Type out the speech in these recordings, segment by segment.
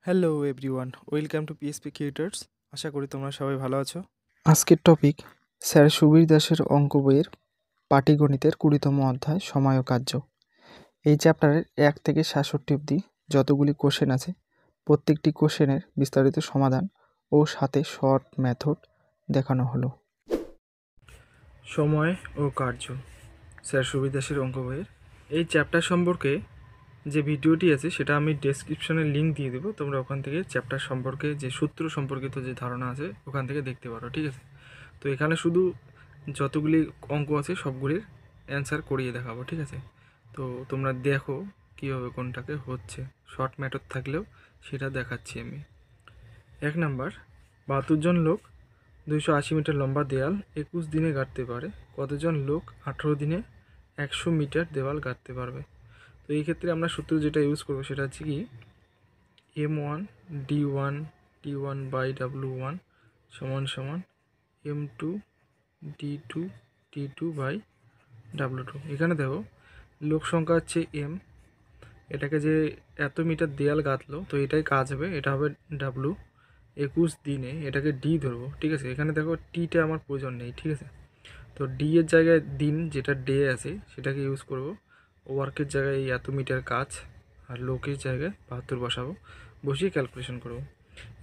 Hello everyone, welcome to PSP creators. আশা করি তোমরা সবাই ভালো আছো। আজকের টপিক স্যার সুবীর দাসের অঙ্ক বইয়ের পাটিগণিতের 20তম অধ্যায় সময় ও কার্য। এই চ্যাপ্টারের 1 থেকে 67 অবধি যতগুলি কোশ্চেন আছে প্রত্যেকটি কোশ্চেনের বিস্তারিত সমাধান ও সাথে শর্ট মেথড দেখানো হলো। সময় ও কার্য, স্যার সুবীর দাসের অঙ্ক বইয়ের এই চ্যাপ্টার সম্পর্কে যে ভিডিওটি আছে সেটা আমি ডেসক্রিপশনে লিঙ্ক দিয়ে দেবো। তোমরা ওখান থেকে চ্যাপ্টার সম্পর্কে যে সূত্র সম্পর্কিত যে ধারণা আছে ওখান থেকে দেখতে পারো, ঠিক আছে। তো এখানে শুধু যতগুলি অঙ্ক আছে সবগুলির অ্যান্সার করিয়ে দেখাবো, ঠিক আছে। তো তোমরা দেখো কীভাবে কোনটাকে হচ্ছে, শর্ট মেথড থাকলেও সেটা দেখাচ্ছি আমি। 1 নাম্বার, 72 জন লোক 280 মিটার লম্বা দেয়াল 21 দিনে গাঁথতে পারে, কতজন লোক 18 দিনে 100 মিটার দেওয়াল গাঁথতে পারবে? তো এই ক্ষেত্রে আমরা সূত্র যেটা ইউজ করবো সেটা হচ্ছে কি M1 D1 বাই W1 সমান সমান M2 D2 বাই W2। এখানে দেখো লোক সংখ্যা হচ্ছে M, এটাকে যে এত মিটার দেয়াল গাঁথলো তো এটাই কাজ হবে, এটা হবে W। 21 দিনে এটাকে D ধরবো, ঠিক আছে। এখানে দেখো টিটা আমার প্রয়োজন নেই, ঠিক আছে। তো ডি এর জায়গায় দিন যেটা ডে আছে সেটাকে ইউজ করব। ওয়ার্কের জায়গায় এই এত মিটার কাজ আর লোকের জায়গায় 72 বসাবো, বসিয়ে ক্যালকুলেশন করব।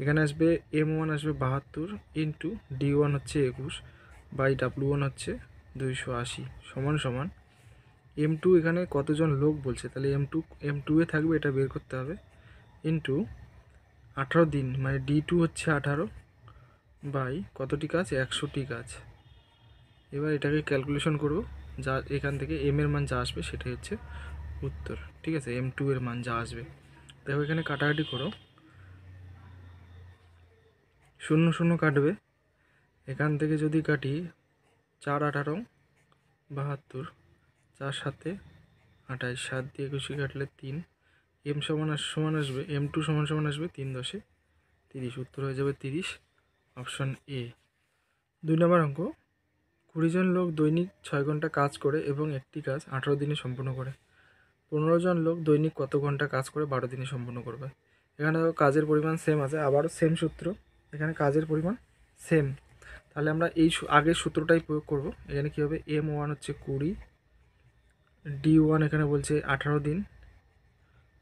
এখানে আসবে M1 আসবে 72 ইন্টু D1 হচ্ছে 21 বাই W1 হচ্ছে 280 সমান সমান M2 এখানে কতজন লোক বলছে, তাহলে M2 এ থাকবে, এটা বের করতে হবে, ইন্টু 18 দিন মানে D2 হচ্ছে 18 বাই কতটি কাজ 100টি কাজ। এবার এটাকে ক্যালকুলেশন করব, যা এখান থেকে এম এর মান যা আসবে সেটাই হচ্ছে উত্তর, ঠিক আছে। M2 এর মান যা আসবে, দেখো এখানে কাটাকাটি করো, 0 0 কাটবে। এখান থেকে যদি কাটি 4 18 72, 4 7 28, 7 দিয়ে 21 কাটলে 3, M সমান আসবে M2 সমান আসবে 3 10 30, উত্তর হয়ে যাবে 30, অপশান এ। 2 নম্বর অঙ্ক, 20 জন লোক দৈনিক 6 ঘন্টা কাজ করে এবং একটি কাজ 18 দিনে সম্পূর্ণ করে, 15 জন লোক দৈনিক কত ঘন্টা কাজ করে 12 দিনে সম্পূর্ণ করবে? এখানে দেখো কাজের পরিমাণ সেম আছে, আবারও সেম সূত্র, এখানে কাজের পরিমাণ সেম, তাহলে আমরা এই আগের সূত্রটাই প্রয়োগ করব। এখানে কী হবে, M1 হচ্ছে 20, D1 এখানে বলছে 18 দিন,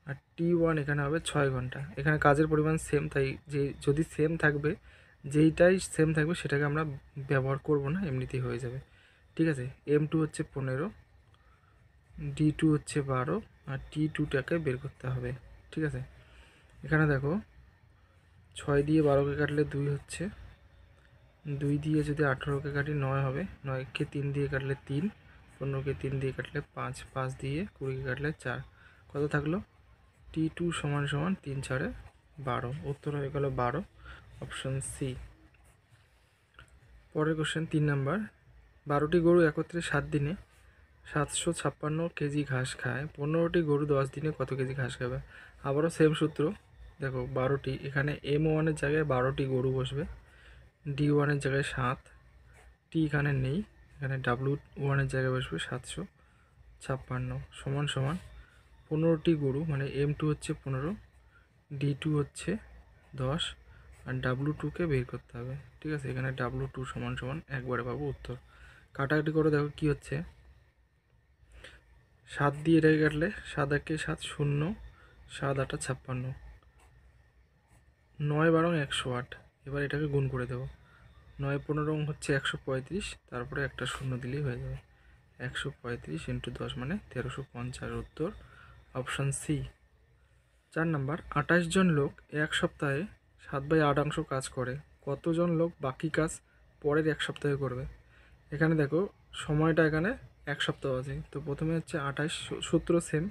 আর T1 এখানে হবে 6 ঘন্টা। এখানে কাজের পরিমাণ সেম, তাই যে যদি সেম থাকবে, যেইটাই সেম থাকবে সেটাকে আমরা ব্যবহার করব না, এমনিতেই হয়ে যাবে, ঠিক আছে। M2 হচ্ছে 15, D2 হচ্ছে 12, আর T2টাকে বের করতে হবে, ঠিক আছে। এখানে দেখো 6 দিয়ে 12কে কাটলে 2 হচ্ছে, 2 দিয়ে যদি 18কে কাটি 9 হবে, 9কে 3 দিয়ে কাটলে 3, 15কে 3 দিয়ে কাটলে 5, 5 দিয়ে 20কে কাটলে 4, কত থাকলো T2 সমান 3 4 12, উত্তর হয়ে গেল 12, অপশান সি। পরের কোশ্চেন 3 নাম্বার, 12টি গরু একত্রে 7 দিনে 756 কেজি ঘাস খায়, 15টি গরু 10 দিনে কত কেজি ঘাস খাবে? আবারও সেম সূত্র, দেখো 12টি, এখানে M1 জায়গায় 12টি গরু বসবে, D1 জায়গায় 7, টি এখানে নেই, এখানে W1 জায়গায় বসবে 756 সমান 15টি গরু মানে M2 হচ্ছে 15, D2 হচ্ছে 10, আর W2কে বের করতে হবে, ঠিক আছে। এখানে W2 সমান একবারে পাবো উত্তর। কাটাকাটি করে দেখো কি হচ্ছে, 7 দিয়ে এটাকে কাটলে 7 1 7 0, 7 8 56, 9 12 108, এবার এটাকে গুণ করে দেবো, 9 15 হচ্ছে 135, তারপরে একটা শূন্য দিলেই হয়ে যাবে, 135 ইন্টু 10 মানে 1350, উত্তর অপশান সি। 4 নাম্বার, 28 জন লোক এক সপ্তাহে 7/8 কাজ করে, কতজন লোক বাকি কাজ পরের 1 সপ্তাহে করবে? এখানে দেখো সময়টা এখানে 1 সপ্তাহ আছে, তো প্রথমে হচ্ছে 28, সূত্র সেম,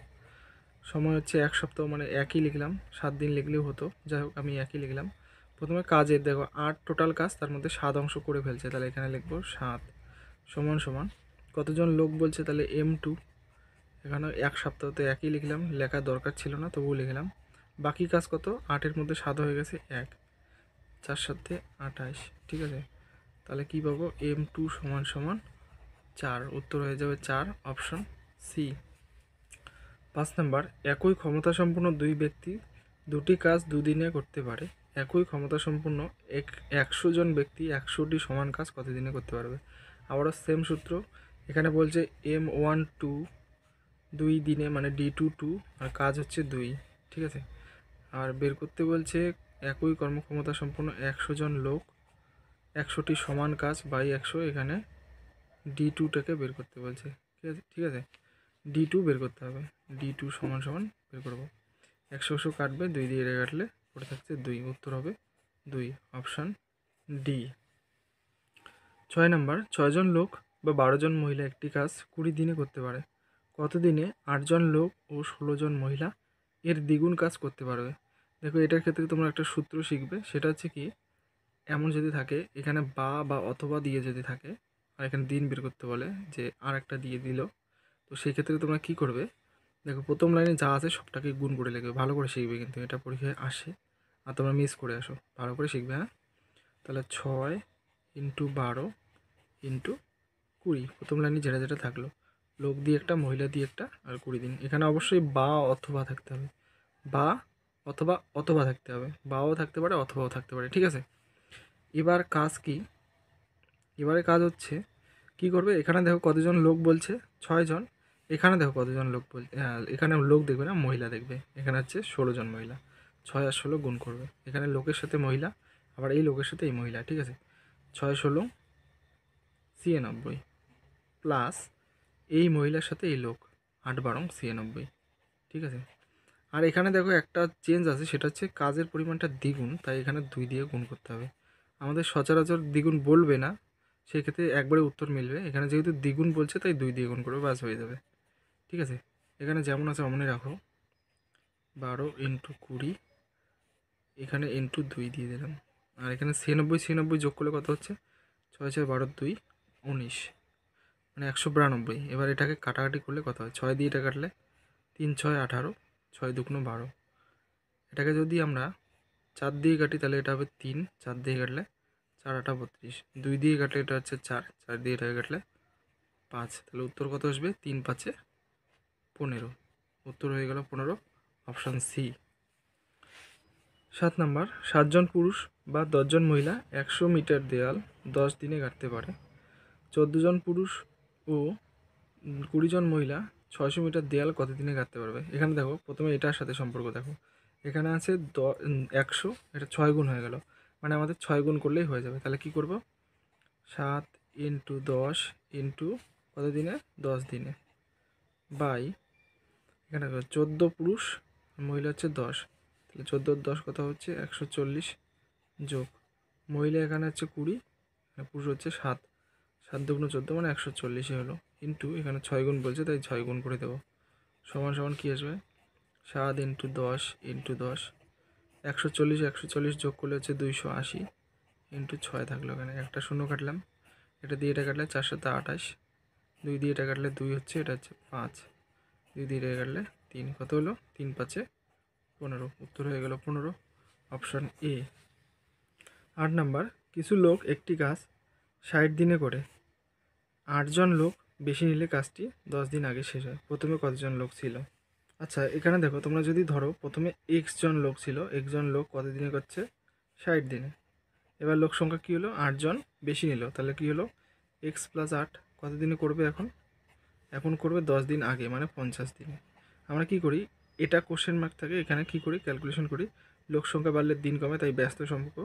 সময় হচ্ছে 1 সপ্তাহ মানে একই লিখলাম, 7 দিন লিখলেও হতো, যাই হোক আমি একই লিখলাম। প্রথমে কাজের দেখো 8 টোটাল কাজ, তার মধ্যে 7 অংশ করে ফেলছে, তাহলে এখানে লিখবো 7 সমান কতজন লোক বলছে, তাহলে M2, এখানে 1 সপ্তাহতে একই লিখলাম, লেখার দরকার ছিল না তবুও লিখলাম। বাকি কাজ কত, 8-এর মধ্যে 7 হয়ে গেছে 1, 4 7 28, ঠিক আছে। তাহলে কী পাবো, M2 সমান 4, উত্তর হয়ে যাবে 4, অপশন সি। 5 নাম্বার, একই ক্ষমতা সম্পন্ন দুই ব্যক্তি দুটি কাজ দুদিনে করতে পারে একই ক্ষমতা সম্পন্ন 100 জন ব্যক্তি 100টি সমান কাজ কত দিনে করতে পারবে। আবারও সেম সূত্র, এখানে বলছে M1 2 2 দিনে, মানে D2 2, আর কাজ হচ্ছে 2, ঠিক আছে। আর বের করতে বলছে একই কর্মক্ষমতা সম্পন্ন 100 জন লোক 100টি সমান কাজ বাই 100, এখানে D2টাকে বের করতে বলছে, ঠিক আছে, ঠিক আছে। D2 বের করতে হবে, D2 সমান সমান বের করবো। 100 কাটবে, 2 দিয়ে এটা কাটলে পড়ে থাকছে 2, উত্তর হবে 2, অপশান ডি। 6 নাম্বার, 6 জন লোক বা 12 জন মহিলা একটি কাজ 20 দিনে করতে পারে, কত দিনে 8 জন লোক ও 16 জন মহিলা এর দ্বিগুণ কাজ করতে পারবে। দেখো এটার ক্ষেত্রে তোমরা একটা সূত্র শিখবে, সেটা হচ্ছে কি, এমন যদি থাকে এখানে বা অথবা দিয়ে যদি থাকে আর এখানে দিন বের করতে বলে যে আর একটা দিয়ে দিল, তো সেই ক্ষেত্রে তোমরা কি করবে, দেখো প্রথম লাইনে যা আছে সবটাকে গুণ করে লিখবে, ভালো করে শিখবে, কিন্তু এটা পরীক্ষায় আসে আর তোমরা মিস করে আসো, ভালো করে শিখবে, হ্যাঁ। তাহলে 6 × 12 × 20, প্রথম লাইনে যেটা যেটা থাকলো, লোক দিয়ে একটা, মহিলা দিয়ে একটা, আর 20 দিন। এখানে অবশ্যই বা অথবা থাকতে হবে, বা অথবা অথবা থাকতে হবে, বাও থাকতে পারে অথবাও থাকতে পারে, ঠিক আছে। এবার কাজ কি, এবারে কাজ হচ্ছে কি করবে, এখানে দেখো কতজন লোক বলছে, 6 জন, এখানে দেখো কতজন লোক বলছে, এখানে লোক দেখবে না, মহিলা দেখবে, এখানে হচ্ছে 16 জন মহিলা, 6 আর 16 গুণ করবে, এখানে লোকের সাথে মহিলা, আবার এই লোকের সাথে এই মহিলা, ঠিক আছে। 6 16 96 প্লাস এই মহিলার সাথে এই লোক 8 12 96, ঠিক আছে। আর এখানে দেখো একটা চেঞ্জ আছে, সেটা হচ্ছে কাজের পরিমাণটা দ্বিগুণ, তাই এখানে 2 দিয়ে গুণ করতে হবে। আমাদের সচরাচর দ্বিগুণ বলবে না, সেক্ষেত্রে একবারে উত্তর মিলবে, এখানে যেহেতু দ্বিগুণ বলছে তাই 2 দিয়ে গুণ করবে, বাস হয়ে যাবে, ঠিক আছে। এখানে যেমন আছে অমনই রাখো, 12 × 20, এখানে × 2 দিয়ে দিলাম, আর এখানে 96 96 যোগ করলে কত হচ্ছে, 6 6 12 2 19, মানে 192। এবার এটাকে কাটাকাটি করলে কত হয়, 6 দিয়ে এটা কাটলে 3 6 18, 6 2 12, এটাকে যদি আমরা 4 দিয়ে কাটি তাহলে এটা হবে 3, 4 দিয়ে কাটলে 4 8 32, 2 দিয়ে কাটলে এটা হচ্ছে 4, 4 দিয়ে এটাকে কাটলে 5, তাহলে উত্তর কত আসবে, 3 5 15, উত্তর হয়ে গেল 15, অপশান সি। 7 নাম্বার, 7 জন পুরুষ বা 10 জন মহিলা 100 মিটার দেয়াল 10 দিনে কাটতে পারে, 14 জন পুরুষ ও 20 জন মহিলা 600 মিটার দেয়াল কত দিনে কাটতে পারবে। এখানে দেখো প্রথমে এটার সাথে সম্পর্ক দেখো, এখানে আছে 100, এটা 6 গুণ হয়ে গেল, মানে আমাদের 6 গুণ করলেই হয়ে যাবে। তাহলে কি করব, 7 × 10 কত দিনে, 10 দিনে, বাই এখানে 14 পুরুষ, মহিলা হচ্ছে 10, তাহলে 14 10 কত হচ্ছে 140, যোগ মহিলা এখানে হচ্ছে 20, পুরুষ হচ্ছে 7, 7 2 14, মানে 140 হলো, কিন্তু এখানে 6 গুণ বলছে তাই 6 গুণ করে দেবো, সমান সমান কী আসবে, 7 × 10 × 10, 140 140 যোগ করলে হচ্ছে 280, × 6 থাকলো, এখানে একটা শূন্য কাটলাম, এটা দিয়ে এটা কাটলে 4 7 28, 2 দিয়ে এটা কাটলে 2 হচ্ছে, এটা হচ্ছে 5, 2 দিয়ে এটা কাটলে 3, কত হলো 3 5 15, উত্তর হয়ে গেল 15, অপশান এ। 8 নাম্বার, কিছু লোক একটি কাজ 60 দিনে করে, 8 জন লোক বেশি নিলে কাজটি 10 দিন আগে শেষ হয়, প্রথমে কতজন লোক ছিল। আচ্ছা এখানে দেখো তোমরা যদি ধরো প্রথমে x জন লোক ছিল, x জন লোক কত দিনে করছে, 60 দিনে, এবার লোক সংখ্যা কী হলো, 8 জন বেশি নিল, তাহলে কী হলো, x + 8 কত দিনে করবে, এখন করবে 10 দিন আগে, মানে 50 দিনে। আমরা কি করি, এটা কোশ্চেন মার্ক থাকে, এখানে কি করি, ক্যালকুলেশন করি, লোক সংখ্যা বাড়লে দিন কমে, তাই ব্যস্ত সম্পর্ক,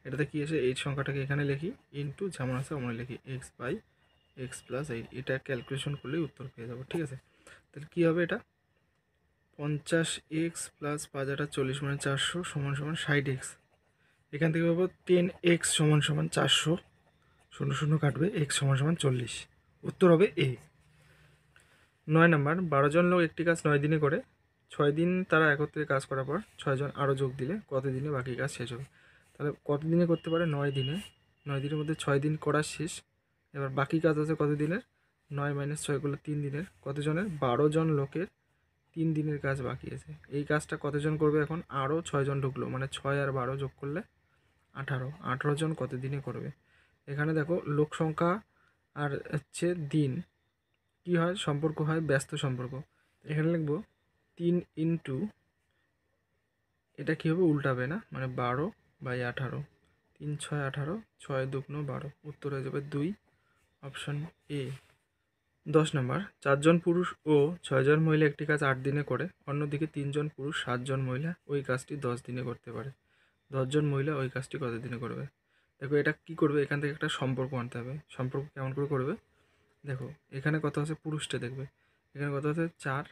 এটাতে কী আসে, এই সংখ্যাটাকে এখানে লিখি, ইন্টু যেমন আছে অমন লিখি, x/x + 8, এটা ক্যালকুলেশন করলেই উত্তর পেয়ে যাবো, ঠিক আছে। তাহলে কী হবে, এটা 50x + 5 × 40, মানে 400 = 60x, এখান থেকে পাবো 10x = 400, 0 0 কাটবে, x = 40, উত্তর হবে এ। 9 নাম্বার, 12 জন লোক একটি কাজ 9 দিনে করে, 6 দিন তারা একত্রে কাজ করার পর 6 জন আরও যোগ দিলে কত দিনে বাকি কাজ শেষ হবে। তাহলে কত দিনে করতে পারে, 9 দিনে, 9 দিনের মধ্যে 6 দিন করা শেষ, এবার বাকি কাজ আছে কত দিনের, 9 - 6 করলে 3 দিনের, কতজনের, 12 জন লোকের 3 দিনের কাজ বাকি আছে। এই কাজটা কতজন করবে, এখন আরও 6 জন ঢুকলো, মানে 6 আর 12 যোগ করলে 18 জন কত দিনে করবে। এখানে দেখো লোক সংখ্যা আর হচ্ছে দিন কী হয়, সম্পর্ক হয় ব্যস্ত সম্পর্ক, এখানে লিখব 3 × এটা কী হবে, উল্টাবে না, মানে 12/18, 3 6 18, 6 2 12, উত্তর হয়ে যাবে 2, অপশন এ। 10 নম্বর, 4 জন পুরুষ ও 6 জন মহিলা একটি কাজ 8 দিনে করে, অন্যদিকে 3 জন পুরুষ 7 জন মহিলা ওই কাজটি 10 দিনে করতে পারে। 10 জন মহিলা ওই কাজটি কত দিনে করবে? দেখো এটা কি করবে, এখান থেকে একটা সম্পর্ক আনতে হবে। সম্পর্ক কেমন করে করবে? দেখো এখানে কত আছে, পুরুষটা দেখবে, এখানে কত আছে 4,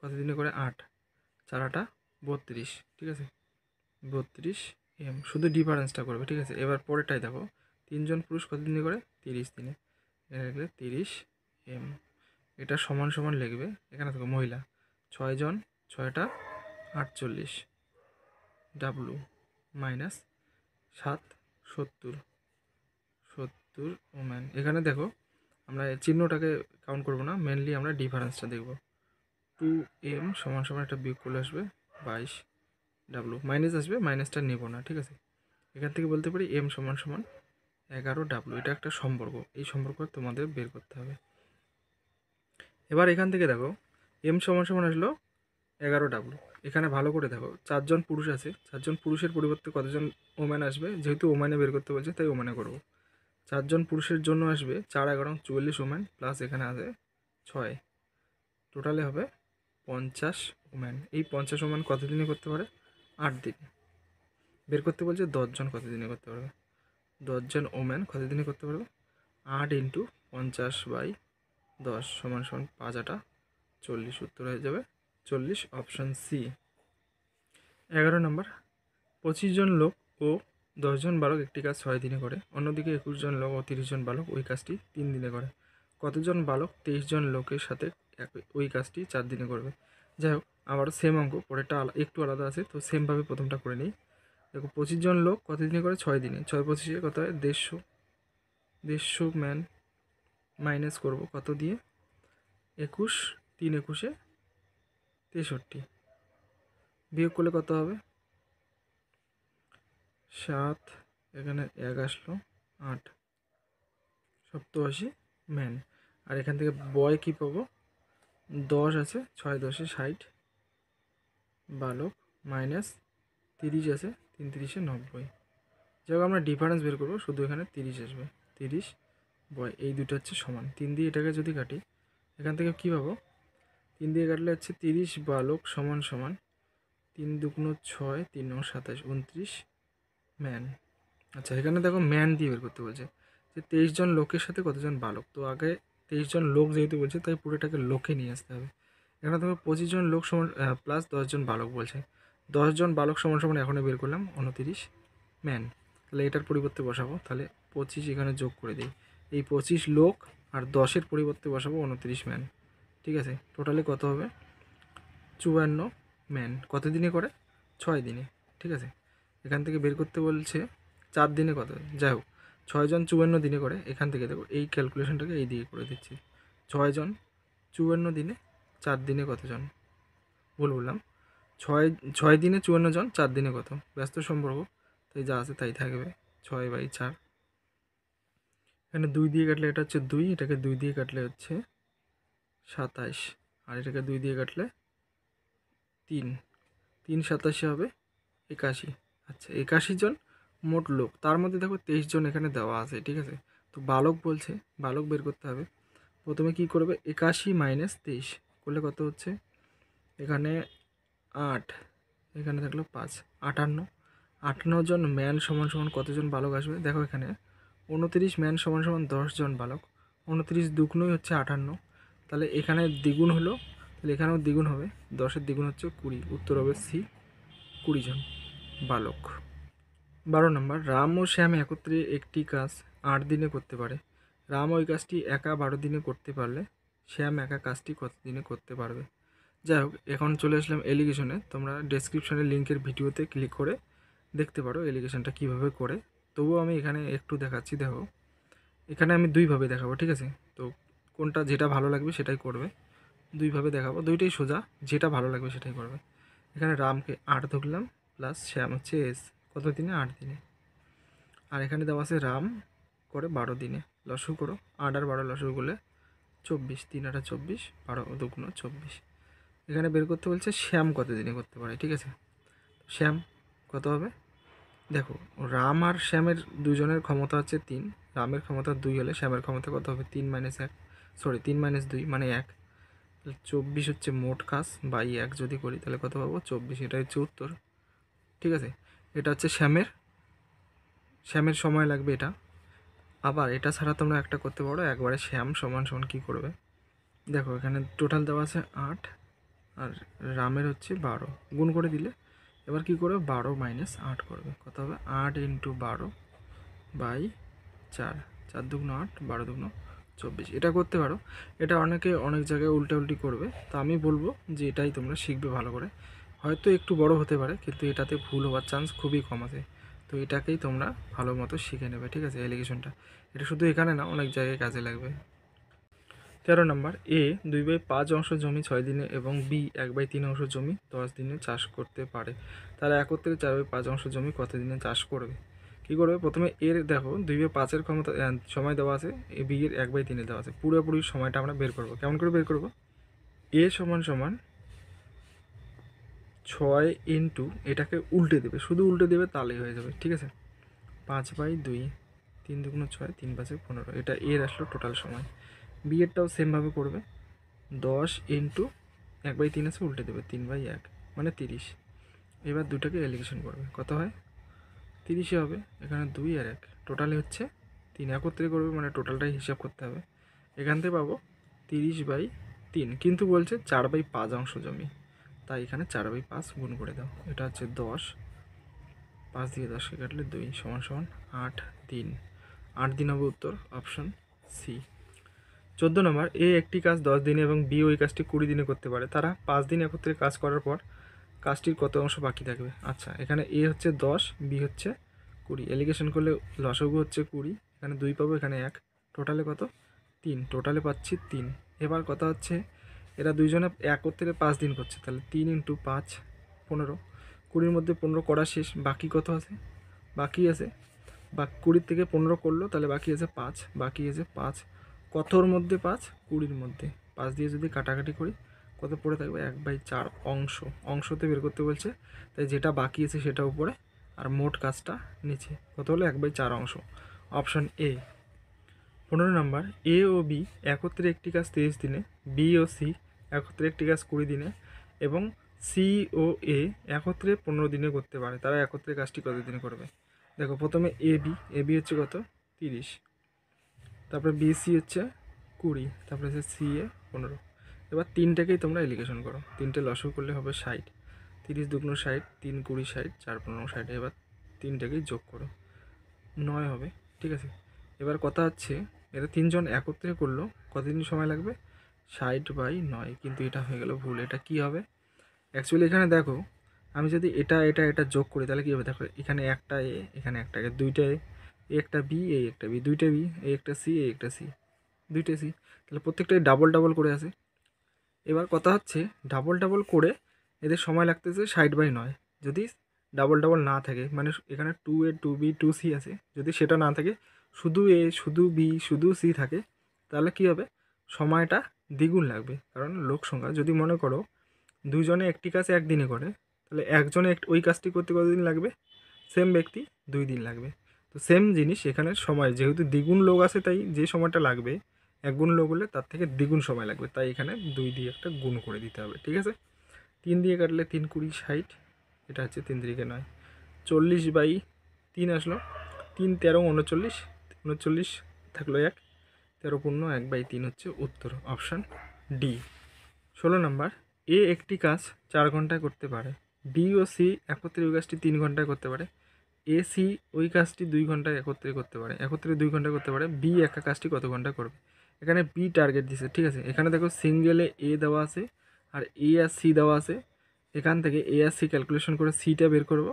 কত দিনে করে 8, 4 8 32, ঠিক আছে, 32 এম, শুধু ডিফারেন্সটা করবে, ঠিক আছে। এবার পরেরটাই দেখো, 3 জন পুরুষ কত দিনে করে, 30 দিনে, এখানে লিখলে 30 এম। এটা সমান সমান লিখবে, এখানে দেখো মহিলা 6 জন, 6টা 48 ডাব্লু, মাইনাস 7 70 ওম্যান। এখানে দেখো আমরা চিহ্নটাকে কাউন্ট করবো না, মেনলি আমরা ডিফারেন্সটা দেখব। 2m সমান সমান একটা বিয়োগ করলে আসবে 22 ডাব্লু, মাইনাস আসবে, মাইনাসটা নেব না, ঠিক আছে। এখান থেকে বলতে পারি m সমান সমান 11 ডাব্লু। এটা একটা সম্পর্ক, এই সম্পর্ক তোমাদের বের করতে হবে। এবার এখান থেকে দেখো m সমান সমান আসলো 11 ডাব্লু। এখানে ভালো করে দেখো 4 জন পুরুষ আছে, 4 জন পুরুষের পরিবর্তে কতজন ওম্যান আসবে, যেহেতু ওম্যানে বের করতে বলছে তাই ওম্যানে করবো। 4 জন পুরুষের জন্য আসবে 4 11 44 ওম্যান, প্লাস এখানে আছে 6, টোটালে হবে 50 ওম্যান। এই 50 ওম্যান কত দিনে করতে পারে? 8 দিনে। বের করতে বলছে 10 জন কত দিনে করতে পারবে, 10 জন ওম্যান কত দিনে করতে পারবে, 8 ইন্টু 50/10 সমান সমান 5 8 40, উত্তর হয়ে যাবে 40, অপশান সি। 11 নম্বর, 25 জন লোক ও 10 জন বালক একটি কাজ 6 দিনে করে, অন্যদিকে 21 জন লোক ও 30 জন বালক ওই কাজটি 3 দিনে করে। কতজন বালক 23 জন লোকের সাথে ওই কাজটি 4 দিনে করবে? যাই হোক, আবারও সেম অঙ্ক, পরেরটা একটু আলাদা আছে, তো সেমভাবে প্রথমটা করে নিই। দেখো 25 জন লোক কত দিনে করে, 6 দিনে, 6 25 কত হয় 150 ম্যান, মাইনাস করব কত দিয়ে, 21, 3 21 63, বিয়োগ করলে কত হবে 7, এখানে 1 আসলো 8, 87 ম্যান। আর এখান থেকে বয় কী পাবো, 10 আছে, 6 10 60 বালক, মাইনাস 30 আছে, 3 30 90। যাই হোক আমরা ডিফারেন্স বের করবো, শুধু এখানে 30 আসবে, 30 বয়, এই দুটো হচ্ছে সমান। 3 দিয়ে এটাকে যদি কাটি, এখান থেকে কী পাবো, 3 দিয়ে কাটলে হচ্ছে 30 বালক সমান সমান 3 2 6, 3 9 27 29 ম্যান। আচ্ছা এখানে দেখো ম্যান দিয়ে বের করতে বলছে যে 23 জন লোকের সাথে কতজন বালক, তো আগে 23 জন লোক যেহেতু বলছে তাই পুরোটাকে লোকে নিয়ে আসতে হবে। এখানে দেখো 25 জন লোক সমান প্লাস 10 জন বালক বলছে, 10 জন বালক সমান সমান এখনই বের করলাম 29 ম্যান। তাহলে এটার পরিবর্তে বসাবো, তাহলে 25 এখানে যোগ করে দিই, এই 25 লোক আর 10-এর পরিবর্তে বসাবো 29 ম্যান, ঠিক আছে। টোটালি কত হবে 54 ম্যান। কত দিনে করে, 6 দিনে, ঠিক আছে। এখান থেকে বের করতে বলছে 4 দিনে কত, যাই হোক 6 জন 54 দিনে করে, এখান থেকে দেখো এই ক্যালকুলেশনটাকে এই দিকে করে দিচ্ছি, 6 জন 54 দিনে, 4 দিনে কতজন, ভুল বললাম, 6 দিনে 54 জন, 4 দিনে কত, ব্যস্ত সম্পর্ক, তাই যা আছে তাই থাকবে, 6/4। এখানে 2 দিয়ে কাটলে এটা হচ্ছে 2, এটাকে 2 দিয়ে কাটলে হচ্ছে 27, আর এটাকে 2 দিয়ে কাটলে 3, 3 27 হবে 81। আচ্ছা 81 জন মোট লোক, তার মধ্যে দেখো 23 জন এখানে দেওয়া আছে, ঠিক আছে। তো বালক বলছে, বালক বের করতে হবে। প্রথমে কি করবে, 81 মাইনাস 23 করলে কত হচ্ছে, এখানে 8, এখানে থাকলো 5, 58 জন ম্যান সমান সমান কতজন বালক আসবে, দেখো এখানে 29 ম্যান সমান সমান 10 জন বালক, 29 দুগুণই হচ্ছে 58, তাহলে এখানে দ্বিগুণ হলো, তাহলে এখানেও দ্বিগুণ হবে, 10-এর দ্বিগুণ হচ্ছে 20, উত্তর হবে সি, 20 জন বালক। 12 নম্বর, রাম ও শ্যাম একত্রে একটি কাজ 8 দিনে করতে পারে, রাম ওই কাজটি একা 12 দিনে করতে পারলে শ্যাম একা কাজটি কত দিনে করতে পারবে? যাই হোক, এখন চলে আসলাম এলিগেশনে। তোমরা ডেসক্রিপশনে লিঙ্কের ভিডিওতে ক্লিক করে দেখতে পারো এলিগেশনটা কীভাবে করে, তবুও আমি এখানে একটু দেখাচ্ছি। দেখো এখানে আমি দুইভাবে দেখাবো, ঠিক আছে, তো কোনটা যেটা ভালো লাগবে সেটাই করবে, দুইভাবে দেখাবো, দুইটাই সোজা, যেটা ভালো লাগবে সেটাই করবে। এখানে রামকে 8 ধরলাম, প্লাস শ্যাম হচ্ছে এস, কত দিনে, 8 দিনে। আর এখানে দেওয়া আছে রাম করে 12 দিনে, লসু করো, 8 আর 12 লসু করলে 24, 3 8 24, 12 2 24। এখানে বের করতে বলছে শ্যাম কত দিনে করতে পারে, ঠিক আছে। শ্যাম কত হবে? দেখো, রাম আর শ্যামের দুজনের ক্ষমতা হচ্ছে 3, রামের ক্ষমতা 2 হলে শ্যামের ক্ষমতা কত হবে? 3 - 1, সরি 3 - 2 মানে 1। 24 হচ্ছে মোট কাজ, বাই 1 যদি করি তাহলে কত পাবো? 24। এটা হচ্ছে উত্তর। ঠিক আছে, এটা হচ্ছে শ্যামের সময় লাগবে এটা। আবার এটা ছাড়া তোমরা একটা করতে পারো, একবারে শ্যাম সমান সমান কী করবে, দেখো এখানে টোটাল দেওয়া আছে 8 আর রামের হচ্ছে 12, গুণ করে দিলে এবার কি করবে? 12 - 8 করবে, কত হবে? 8 × 12 বাই 4, 4 দুগুণ 8, 12 দুগুণ 24। এটা করতে পারো। এটা অনেকে অনেক জায়গায় উল্টাউল্টি করবে, তো আমি বলবো যে এটাই তোমরা শিখবে ভালো করে। হয়তো একটু বড় হতে পারে, কিন্তু এটাতে ভুল হওয়ার চান্স খুবই কম আছে। তো এটাকেই তোমরা ভালো মতো শিখে নেবে, ঠিক আছে? এলিগেশনটা এটা শুধু এখানে না, অনেক জায়গায় কাজে লাগবে। 13 নম্বর, এ 2/5 অংশ জমি 6 দিনে এবং বি 1/3 অংশ জমি 10 দিনে চাষ করতে পারে। তারা একত্রে 4/5 অংশ জমি কত দিনে চাষ করবে? কী করবে? প্রথমে এর দেখো 2/5 ক্ষমতা সময় দেওয়া আছে, এ বি এর 1/3 দেওয়া আছে। পুরোপুরি সময়টা আমরা বের করব। কেমন করে বের করব? এ সমান সমান 6 ইন্টু, এটাকে উল্টে দেবে, শুধু উল্টে দেবে তাহলেই হয়ে যাবে, ঠিক আছে? 5/2, 3 দুগুণ 6, 3 5 15, এটা এর আসলো টোটাল সময়। বি এরটাও সেমভাবে করবে, 10 ইন্টু 1/3 আছে, উল্টে দেবে 3/1 মানে 30। এবার দুটাকে এলিগেশন করবে, কত হয়? 30 হবে। এখানে 2 আর 1 টোটালে হচ্ছে 3, একত্রে করবে মানে টোটালটাই হিসাব করতে হবে। এখান থেকে পাবো 30/3, কিন্তু বলছে 4/5 অংশ জমি, তাই এখানে 4/5 গুণ করে দাও। এটা হচ্ছে 10, 5 দিয়ে 10কে কাটলে 2 সমান সমান 8 দিন। 8 দিন হবে উত্তর, অপশন সি। 14 নম্বর, এ একটি কাজ 10 দিনে এবং বি ওই কাজটি 20 দিনে করতে পারে। তারা 5 দিন একত্রে কাজ করার পর কাজটির কত অংশ বাকি থাকবে? আচ্ছা, এখানে এ হচ্ছে 10, বি হচ্ছে 20, এলিগেশন করলে লসাগু হচ্ছে 20, এখানে 2 পাবো, এখানে 1, টোটালে কত? 3, টোটালে পাচ্ছি 3। এবার কথা হচ্ছে এরা দুইজনে একত্রে 5 দিন করছে, তাহলে 3 × 5 15, 20-র মধ্যে 15 করা শেষ, বাকি কত আছে? বাকি আছে 20 থেকে 15 করলো, তাহলে বাকি আছে 5, বাকি আছে 5, কতর মধ্যে? 5, 20-র মধ্যে। 5 দিয়ে যদি কাটাকাটি করি কত পড়ে থাকবে? 1/4 অংশ, অংশতে বের করতে বলছে, তাই যেটা বাকি আছে সেটা উপরে আর মোট কাজটা নিচে, কত হলো? 1/4 অংশ, অপশন এ। 15 নম্বর, এ ও বি একত্রে একটি কাজ 30 দিনে, বি ও সি একত্রে একটি কাজ 20 দিনে এবং সি ও এ একত্রে 15 দিনে করতে পারে। তারা একত্রে কাজটি কত দিনে করবে? দেখো, প্রথমে এ বি হচ্ছে কত? 30, তারপরে বি সি হচ্ছে 20, তারপরে হচ্ছে সি এ 15। এবার তিনটাকেই তোমরা এলিগেশন করো, তিনটে লসও করলে হবে 60, 30 দুগুণ 60, 3 20 60, 4 15 60। এবার তিনটাকেই যোগ করো, 9 হবে, ঠিক আছে? এবার কথা হচ্ছে এরা তিনজন একত্রে করলো, কতদিন সময় লাগবে? 60/9, কিন্তু এটা হয়ে গেল ভুল। এটা কি হবে? অ্যাকচুয়ালি এখানে দেখো, আমি যদি এটা যোগ করি তাহলে কী হবে? দেখো, এখানে একটা এ, এখানে একটা এ, দুইটা এ, একটা বি, এই একটা বি, দুইটা বি, এই একটা সি, এই একটা সি, দুইটা সি, তাহলে প্রত্যেকটাই ডাবল ডাবল করে আছে। এবার কথা হচ্ছে ডাবল ডাবল করে এদের সময় লাগতেছে 60/9। যদি ডাবল ডাবল না থাকে, মানে এখানে 2A 2B 2C আছে, যদি সেটা না থাকে, শুধু এ শুধু বি শুধু সি থাকে, তাহলে কী হবে? সময়টা দ্বিগুণ লাগবে, কারণ লোক সংখ্যা। যদি মনে করো দুইজনে একটি কাজ একদিনে করে, তাহলে একজনে ওই কাজটি করতে কতদিন লাগবে? সেম ব্যক্তি 2 দিন লাগবে। তো সেম জিনিস এখানে সময়, যেহেতু দ্বিগুণ লোক আছে, তাই যে সময়টা লাগবে একগুণ লোক হলে তার থেকে দ্বিগুণ সময় লাগবে, তাই এখানে 2 দিয়ে একটা গুণ করে দিতে হবে, ঠিক আছে? 3 দিয়ে কাটলে 3 20 60, এটা হচ্ছে 3 3 9, 40/3 আসলো, 3 13 39, 39 থাকলো 1, 13 পূর্ণ 1/3 হচ্ছে উত্তর, অপশান ডি। 16 নম্বর, এ একটি কাজ 4 ঘন্টায় করতে পারে, বি ও সি একত্রে ওই কাজটি 3 ঘন্টায় করতে পারে, এ সি ওই কাজটি 2 ঘন্টায় একত্রে করতে পারে, 2 ঘন্টায় করতে পারে, বি একা কাজটি কত ঘন্টা করবে? এখানে বি টার্গেট দিছে, ঠিক আছে? এখানে দেখো সিঙ্গেলে এ দেওয়া আছে আর এ আর সি দেওয়া আছে, এখান থেকে এ আর সি ক্যালকুলেশন করে সিটা বের করব,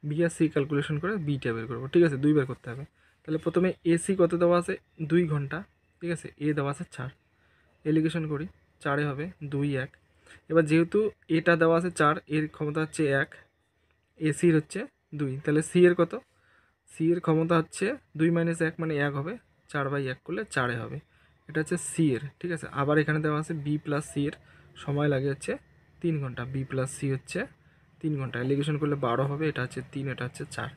বি আর সি ক্যালকুলেশন করে বিটা বের করব, ঠিক আছে? 2 বার করতে হবে। তাহলে প্রথমে এসি কত দেওয়া আছে? 2 ঘন্টা, ঠিক আছে? এ দেওয়া আছে 4, এলিগেশন করি, 4 হবে 2 1। এবার যেহেতু এটা দেওয়া আছে 4, এর ক্ষমতা হচ্ছে 1, এসির হচ্ছে 2, তাহলে সি এর কত? সি এর ক্ষমতা হচ্ছে 2 - 1 মানে 1 হবে, 4/1 করলে 4 হবে, এটা হচ্ছে সি এর, ঠিক আছে? আবার এখানে দেওয়া আছে বি প্লাস সি এর সময় লাগে হচ্ছে 3 ঘন্টা, বি প্লাস সি হচ্ছে 3 ঘন্টা। এলিগেশন করলে 12 হবে, এটা হচ্ছে 3, এটা হচ্ছে 4।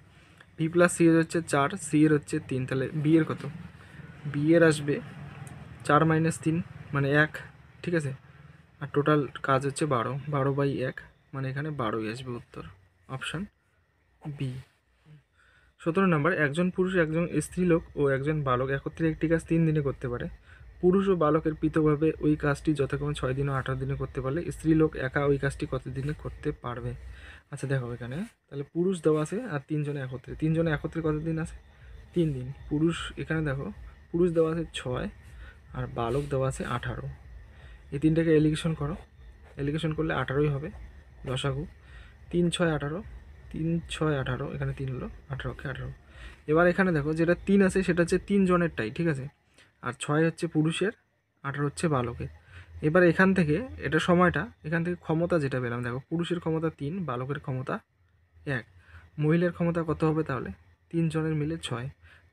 বি প্লাস সি এর হচ্ছে 4, সি এর হচ্ছে 3, তাহলে বি এর কত? বি এর আসবে 4 - 3 মানে 1, ঠিক আছে। আর টোটাল কাজ হচ্ছে 12/1 মানে এখানে 12ই আসবে উত্তর, অপশান বি। 17 নম্বর, একজন পুরুষ, একজন স্ত্রীলোক ও একজন বালক একত্রে একটি কাজ 3 দিনে করতে পারে। পুরুষ ও বালকের পৃথকভাবে ওই কাজটি যথাক্রমে 6 দিন ও 18 দিনে করতে পারলে স্ত্রীলোক একা ওই কাজটি কত দিনে করতে পারবে? আচ্ছা দেখো এখানে, তাহলে পুরুষ দেওয়া আছে আর 3 জনে একত্রে, 3 জনে একত্রে কত দিন আছে? 3 দিন। পুরুষ এখানে দেখো, পুরুষ দেওয়া আছে 6 আর বালক দেওয়া আছে 18। এই তিনটাকে এলিগেশন করো, এলিগেশন করলে 18ই হবে লসাগু। 3 6 18, 3 6 18, এখানে 3 হলো, 18কে 18। এবার এখানে দেখো যেটা 3 আছে সেটা হচ্ছে 3 জনেরটাই, ঠিক আছে। আর 6 হচ্ছে পুরুষের, 18 হচ্ছে বালকের। এবার এখান থেকে এটা সময়টা, এখান থেকে ক্ষমতা যেটা পেলাম দেখো, পুরুষের ক্ষমতা 3, বালকের ক্ষমতা 1, মহিলার ক্ষমতা কত হবে তাহলে? 3 জনের মিলে 6,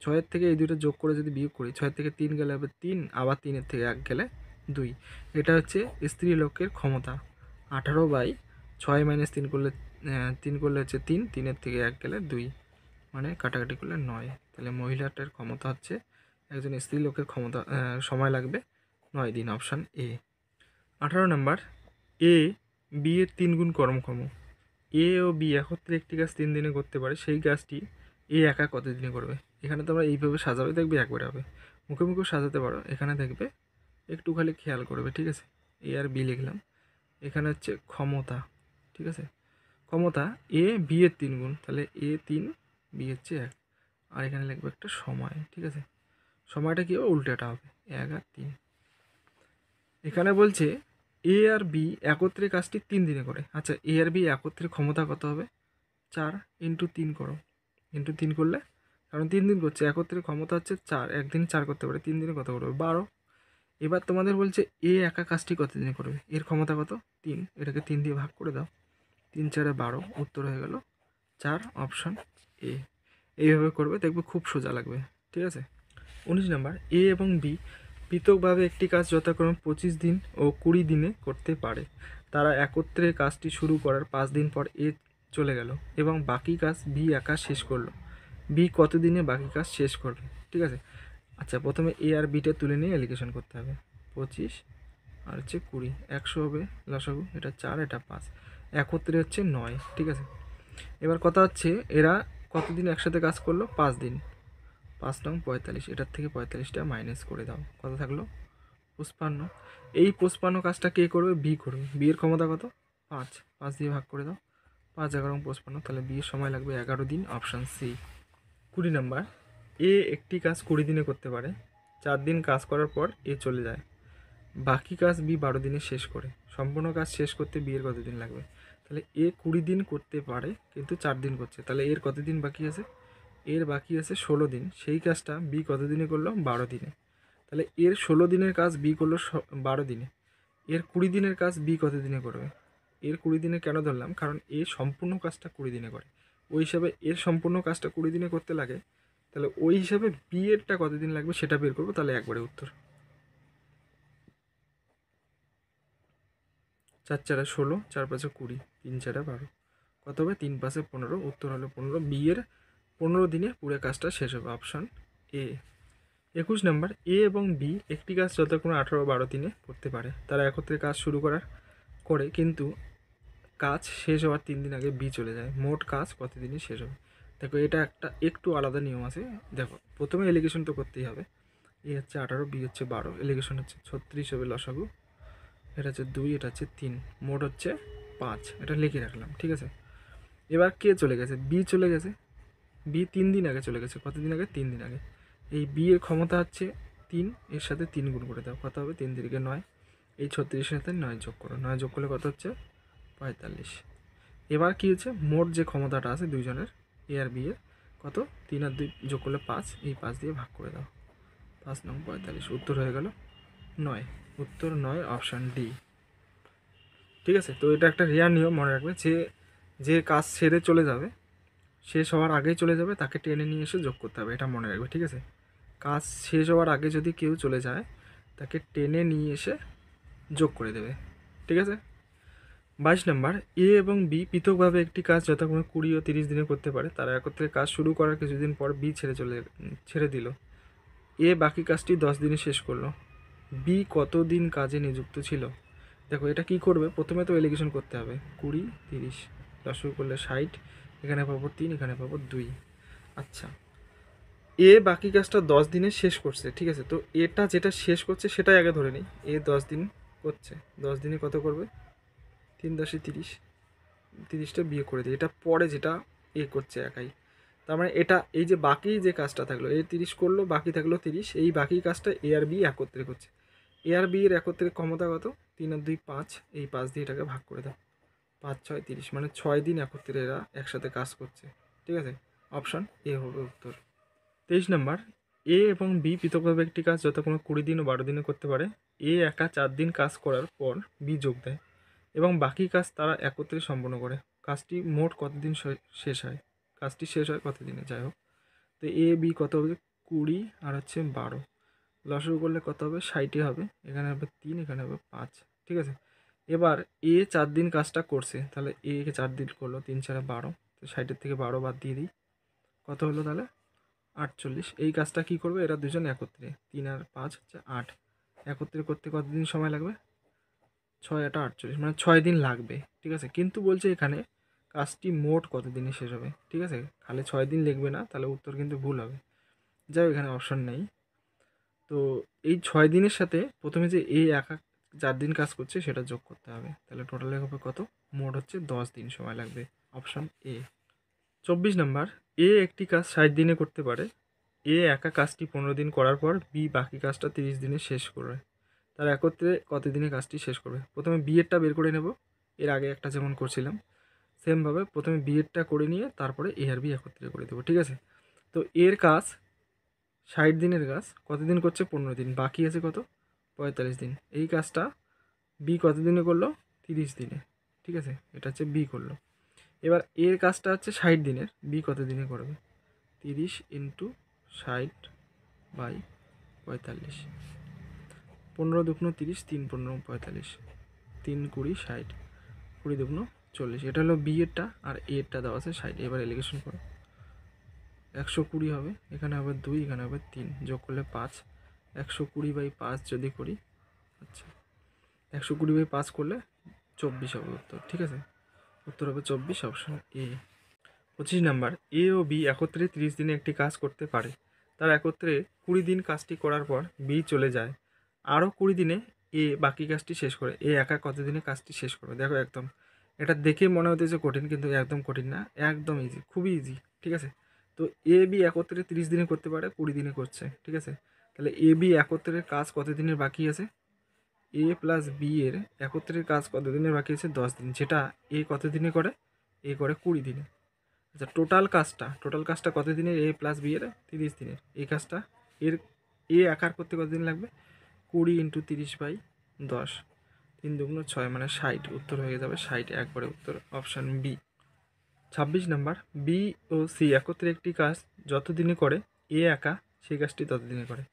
6-এর থেকে এই দুটো যোগ করে যদি বিয়োগ করি, 6-এর থেকে 3 গেলে হবে 3, আবার 3-এর থেকে 1 গেলে 2। এটা হচ্ছে স্ত্রী লোকের ক্ষমতা। 18/6 - 3 করলে 3 করলে হচ্ছে 3, 3-এর থেকে 1 গেলে 2, মানে কাটাকাটি করলে 9। তাহলে মহিলাটার ক্ষমতা হচ্ছে, একজন স্ত্রী লোকের ক্ষমতা সময় লাগবে 9 দিন, option A. 18 number, A B এর 3 গুণ কর্মক্ষম। এ ও বি একত্রে একটি কাজ 3 দিনে করতে পারে, সেই কাজটি এ একা কত দিনে করবে? এখানে তোমরা এইভাবে সাজাবে, দেখবে একবারে হবে। মুখে মুখেও সাজাতে পারো, এখানে দেখবে একটু খালি খেয়াল করবে, ঠিক আছে। এ আর বি লিখলাম, এখানে হচ্ছে ক্ষমতা, ঠিক আছে। ক্ষমতা এ বি এর 3 গুণ, তাহলে এ 3, বি হচ্ছে 1, আর এখানে লিখবে একটা সময়, ঠিক আছে। সময়টা কী হবে? উল্টাটা হবে, 1 আর 3। এখানে বলছে এ আর বি একত্রে কাজটি 3 দিনে করে। আচ্ছা, এ আর বি একত্রে ক্ষমতা কত হবে? 4 × 3 করো, × 3 করলে, কারণ 3 দিন করছে, একত্রে ক্ষমতা হচ্ছে 4, একদিন 4 করতে পারে, 3 দিনে কত করবে? 12। এবার তোমাদের বলছে এ একা কাজটি কত দিনে করবে? এর ক্ষমতা কত? 3, এটাকে 3 দিয়ে ভাগ করে দাও, 3 × 4 = 12, উত্তর হয়ে গেল 4, অপশান এ। এইভাবে করবে, দেখবে খুব সোজা লাগবে, ঠিক আছে। 19 নম্বর, এ এবং বি পৃথকভাবে একটি কাজ যথাক্রমে 25 দিন ও 20 দিনে করতে পারে। তারা একত্রে কাজটি শুরু করার 5 দিন পর এ চলে গেল এবং বাকি কাজ বি একা শেষ করলো। বি কত দিনে বাকি কাজ শেষ করবে? ঠিক আছে। আচ্ছা, প্রথমে এ আর বিটা তুলে নিয়ে এলিগেশন করতে হবে। 25 আর হচ্ছে 20, 100 হবে লসাগু, এটা 4, এটা 5, একত্রে হচ্ছে 9, ঠিক আছে। এবার কথা হচ্ছে এরা কতদিন একসাথে কাজ করলো? 5 দিন। 5 নং 45, এটার থেকে 45টা মাইনাস করে দাও, কত থাকলো? 55। এই 55 কাজটা কে করবে? বি করবে। বি এর ক্ষমতা কত? 5, 5 দিয়ে ভাগ করে দাও, 5 11 55, তাহলে বি এর সময় লাগবে 11 দিন, অপশান সি। 20 নাম্বার, এ একটি কাজ 20 দিনে করতে পারে। 4 দিন কাজ করার পর এ চলে যায়, বাকি কাজ বি 12 দিনে শেষ করে। সম্পূর্ণ কাজ শেষ করতে বি এর কত দিন লাগবে? তাহলে এ 20 দিন করতে পারে কিন্তু 4 দিন করছে, তাহলে এর কত দিন বাকি আছে? এর বাকি আছে 16 দিন। সেই কাজটা বি কত দিনে করলো? 12 দিনে। তাহলে এর 16 দিনের কাজ বি করলো 12 দিনে। এর 20 দিনের কাজ বি কত দিনে করবে? এর 20 দিনে কেন ধরলাম? কারণ এ সম্পূর্ণ কাজটা 20 দিনে করে, ওই হিসাবে এর সম্পূর্ণ কাজটা 20 দিনে করতে লাগে, তাহলে ওই হিসাবে বি এরটা কত দিন লাগবে সেটা বের করবো, তাহলে একবারে উত্তর। 4 4 16, 4 5 20, 3 4 12, কত হবে? 3 5 15, উত্তর হলো 15। বি এর 15 দিনে পুরো কাজটা শেষ হবে, অপশান এ। 21 নম্বর, এ এবং বি একটি কাজ যথাক্রমে 18 12 দিনে করতে পারে। তারা একত্রে কাজ শুরু করে কিন্তু কাজ শেষ হওয়ার 3 দিন আগে বি চলে যায়। মোট কাজ কত দিনে শেষ হবে? দেখো এটা একটা একটু আলাদা নিয়ম আছে। দেখো প্রথমে এলিগেশন তো করতেই হবে। এ হচ্ছে 18, বি হচ্ছে 12, এলিগেশন হচ্ছে 36 হবে লসাগু, এটা হচ্ছে 2, এটা হচ্ছে 3, মোট হচ্ছে 5, এটা লিখে রাখলাম, ঠিক আছে। এবার কে চলে গেছে? বি চলে গেছে। বি 3 দিন আগে চলে গেছে। কত দিন আগে? 3 দিন আগে। এই বি এর ক্ষমতা হচ্ছে 3, এর সাথে 3 গুণ করে দাও, কত হবে? 3 3 9, এই 36-এর সাথে 9 যোগ করো, 9 যোগ করলে কত হচ্ছে? 45। এবার কী হচ্ছে? মোট যে ক্ষমতাটা আছে দুইজনের, এ আর বি এর, কত? 3 আর 2 যোগ করলে 5, এই 5 দিয়ে ভাগ করে দাও, 5 নং 45, উত্তর হয়ে গেল 9, উত্তর 9, অপশান ডি। ঠিক আছে, তো এটা একটা রেয়ার নিয়ম, মনে রাখবে যে কাজ সেরে চলে যাবে, শেষ হওয়ার আগেই চলে যাবে, তাকে টেনে নিয়ে এসে যোগ করতে হবে, এটা মনে রাখবে, ঠিক আছে। কাজ শেষ হওয়ার আগে যদি কেউ চলে যায়, তাকে টেনে নিয়ে এসে যোগ করে দেবে, ঠিক আছে। 22 নম্বর, এ এবং বি পৃথকভাবে একটি কাজ যথাক্রমে 20 ও 30 দিনে করতে পারে। তারা একত্রে কাজ শুরু করার কিছুদিন পর বি ছেড়ে দিল। এ বাকি কাজটি 10 দিনে শেষ করলো। বি কতদিন কাজে নিযুক্ত ছিল? দেখো এটা কি করবে, প্রথমে তো এলিগেশন করতে হবে। 20 30 লসাগু করলে 60, এখানে পাবো 3, এখানে পাবো 2। আচ্ছা, এ বাকি কাজটা 10 দিনে শেষ করছে, ঠিক আছে। তো এটা যেটা শেষ করছে সেটাই আগে ধরে নিই। এ 10 দিন করছে, 10 দিনে কত করবে? 3 10 30, 30টা বিয়ে করে দিই। এটা পরে যেটা এ করছে একাই, তার মানে এটা এই যে বাকি যে কাজটা থাকলো, এ 30 করলো, বাকি থাকলো 30, এই বাকি কাজটা এ আর বি একত্রে করছে। এ আর বি এর একত্রে ক্ষমতা কত? 3 আর 2 5, এই 5 দিয়ে এটাকে ভাগ করে দাও। 5 6 30, মানে 6 দিন একত্রে এরা একসাথে কাজ করছে, ঠিক আছে। অপশান এ হবে উত্তর। 23 নম্বর, এ এবং বি পৃথকভাবে একটি কাজ যথাক্রমে 20 দিন ও 12 দিনে করতে পারে। এ একা 4 দিন কাজ করার পর বি যোগ দেয় এবং বাকি কাজ তারা একত্রে সম্পন্ন করে। কাজটি মোট কতদিন শেষ হয়? কাজটি শেষ হয় কত দিনে? যাই হোক, তো এ বি কত হবে? 20 আর হচ্ছে 12, লসাগু করলে কত হবে? 60 হবে, এখানে হবে 3, এখানে হবে 5, ঠিক আছে। এবার এ 4 দিন কাজটা করছে, তাহলে এ 4 দিন করলো, 3 4 12, তো 60 থেকে 12 বাদ দিয়ে দিই, কত হলো তাহলে? 48। এই কাজটা কি করবে এরা দুজন একত্রে? 3 আর 5 হচ্ছে 8, একত্রে করতে কতদিন সময় লাগবে? 6 8 48, মানে 6 দিন লাগবে, ঠিক আছে। কিন্তু বলছে এখানে কাজটি মোট কত দিনে শেষ হবে, ঠিক আছে। খালি 6 দিন লিখবে না, তাহলে উত্তর কিন্তু ভুল হবে। যাই হোক, এখানে অপশন নেই। তো এই 6 দিনের সাথে প্রথমে যে এ একা 4 দিন কাজ করছে সেটা যোগ করতে হবে, তাহলে টোটালে হবে কত? মোট হচ্ছে 10 দিন সময় লাগবে। Option A. 24 নম্বর, এ একটি কাজ 60 দিনে করতে পারে। এ একা কাজটি 15 দিন করার পর বি বাকি কাজটা 30 দিনে শেষ করে। তারা একত্রে কত দিনে কাজটি শেষ করবে? প্রথমে বি এরটা বের করে নেব, এর আগে একটা যেমন করছিলাম সেমভাবে প্রথমে বি এরটা করে নিয়ে তারপরে এ আর বি একত্রে করে দেবো, ঠিক আছে। তো এর কাজ 60 দিনের কাজ কত দিন করছে? 15 দিন, বাকি আছে কত? 45 দিন। এই কাজটা বি কত দিনে করলো? 30 দিনে, ঠিক আছে। এটা হচ্ছে বি করলো। এবার এর কাজটা হচ্ছে 60 দিনের, বি কত দিনে করবে? 30 ইন্টু 60 বাই 45, 15 দুগুণ 30, 3 15 45, 3 20 60, 20 দুগুণ 40। এটা হলো বি এরটা, আর এ এরটা দেওয়া আছে 60। এবার এলিগেশন করো, 120 হবে, এখানে হবে 2, এখানে হবে 3, যোগ করলে 5, 120 বাই 5 যদি করি, আচ্ছা 120 বাই 5 করলে 24 হবে উত্তর, ঠিক আছে। উত্তর হবে 24, অপশন এ। 25 নাম্বার, এ ও বি একত্রে 30 দিনে একটি কাজ করতে পারে। তারা একত্রে 20 দিন কাজটি করার পর বি চলে যায়, আরও 20 দিনে এ বাকি কাজটি শেষ করে। এ একা কত দিনে কাজটি শেষ করবে? দেখো একদম এটা দেখে মনে হতেছে কঠিন, কিন্তু একদম কঠিন না, একদম ইজি, খুবই ইজি, ঠিক আছে। তো এ বি একত্রে 30 দিনে করতে পারে, 20 দিনে করছে, ঠিক আছে। তাহলে এ বি একত্রের কাজ কত দিনের বাকি আছে? এ প্লাস বি এর একত্রের কাজ কত দিনের বাকি আছে? 10 দিন, যেটা এ কত দিনে করে? এ করে 20 দিনে। আচ্ছা, টোটাল কাজটা কত দিনের? এ প্লাস বি এর 30 দিনের। এই কাজটা এর এ আকার করতে কত দিন লাগবে? 20 ইন্টু 30 বাই 10, 3 দুগুণ 6, মানে 60। উত্তর হয়ে যাবে 60, একবারে উত্তর, অপশান বি। 26 নাম্বার, বি ও সি একত্রে একটি কাজ যত দিনে করে এ একা সেই কাজটি তত দিনে করে।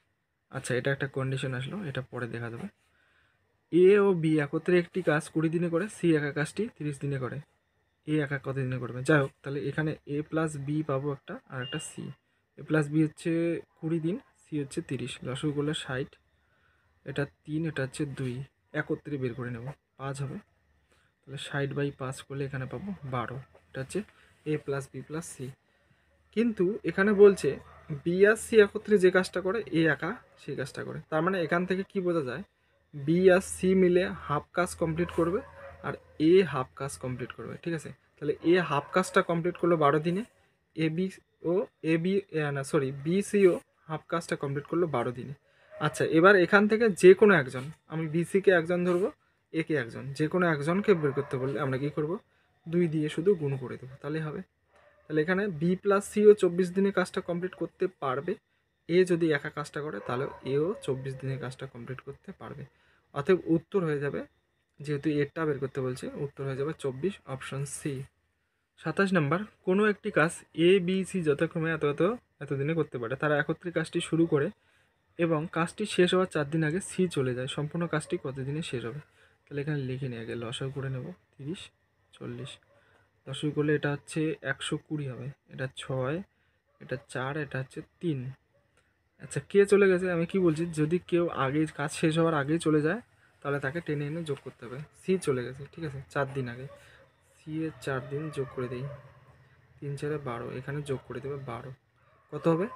আচ্ছা, এটা একটা কন্ডিশন আসলো, এটা পরে দেখা যাবে। এ ও বি একত্রে একটি কাজ 20 দিনে করে, সি একা কাজটি 30 দিনে করে। এ একা কত দিনে করবে? যাই হোক, তাহলে এখানে এ প্লাস বি পাবো একটা, আর একটা সি। এ প্লাস বি হচ্ছে 20 দিন, সি হচ্ছে 30, লসাগু করলে 60, এটা 3, এটা হচ্ছে 2, একত্রে বের করে নেব, 5 হবে। তাহলে 60 বাই 5 করলে এখানে পাবো 12, এটা হচ্ছে এ প্লাস বি প্লাস সি। কিন্তু এখানে বলছে বি আর সি একত্রে যে কাজটা করে এ একা সেই কাজটা করে। তার মানে এখান থেকে কি বোঝা যায়? বি আর সি মিলে হাফ কাজ কমপ্লিট করবে, আর এ হাফ কাজ কমপ্লিট করবে, ঠিক আছে। তাহলে এ হাফ কাজটা কমপ্লিট করলো 12 দিনে, A B O A B না সরি বি সিও হাফ কাজটা কমপ্লিট করলো 12 দিনে। আচ্ছা, এবার এখান থেকে যে কোনো একজন, আমি বি সিকে একজন ধরবো, এ কে একজন, যে কোনো একজনকে বের করতে বললে আমরা কী করবো? 2 দিয়ে শুধু গুণ করে দেবো, তাহলে হবে। তাহলে এখানে বি প্লাস সিও 24 দিনে কাজটা কমপ্লিট করতে পারবে। এ যদি একা কাজটা করে তাহলে এও 24 দিনে কাজটা কমপ্লিট করতে পারবে। অতএব উত্তর হয়ে যাবে, যেহেতু এরটা বের করতে বলছে, উত্তর হয়ে যাবে 24, অপশন সি। 27 নাম্বার, কোনো একটি কাজ এ বি সি যথাক্রমে এত দিনে করতে পারে। তারা একত্রে কাজটি শুরু করে এবং কাজটি শেষ হওয়ার 4 দিন আগে সি চলে যায়। সম্পূর্ণ কাজটি কত দিনে শেষ হবে? তাহলে এখানে লিখে নিয়ে আগে লসাগু করে নেব, 30, 40 লসাগু করলে এটা হচ্ছে 120 হবে, এটা 6, এটা 4, এটা হচ্ছে 3। আচ্ছা, কে চলে গেছে আমি কি বলছি, যদি কেউ আগে কাজ শেষ হওয়ার আগেই চলে যায় তাহলে তাকে টেনে এনে যোগ করতে হবে। সি চলে গেছে, ঠিক আছে, 4 দিন আগে, সি এর 4 দিন যোগ করে দিই, 3 4 12, এখানে যোগ করে দেবে 12, কত হবে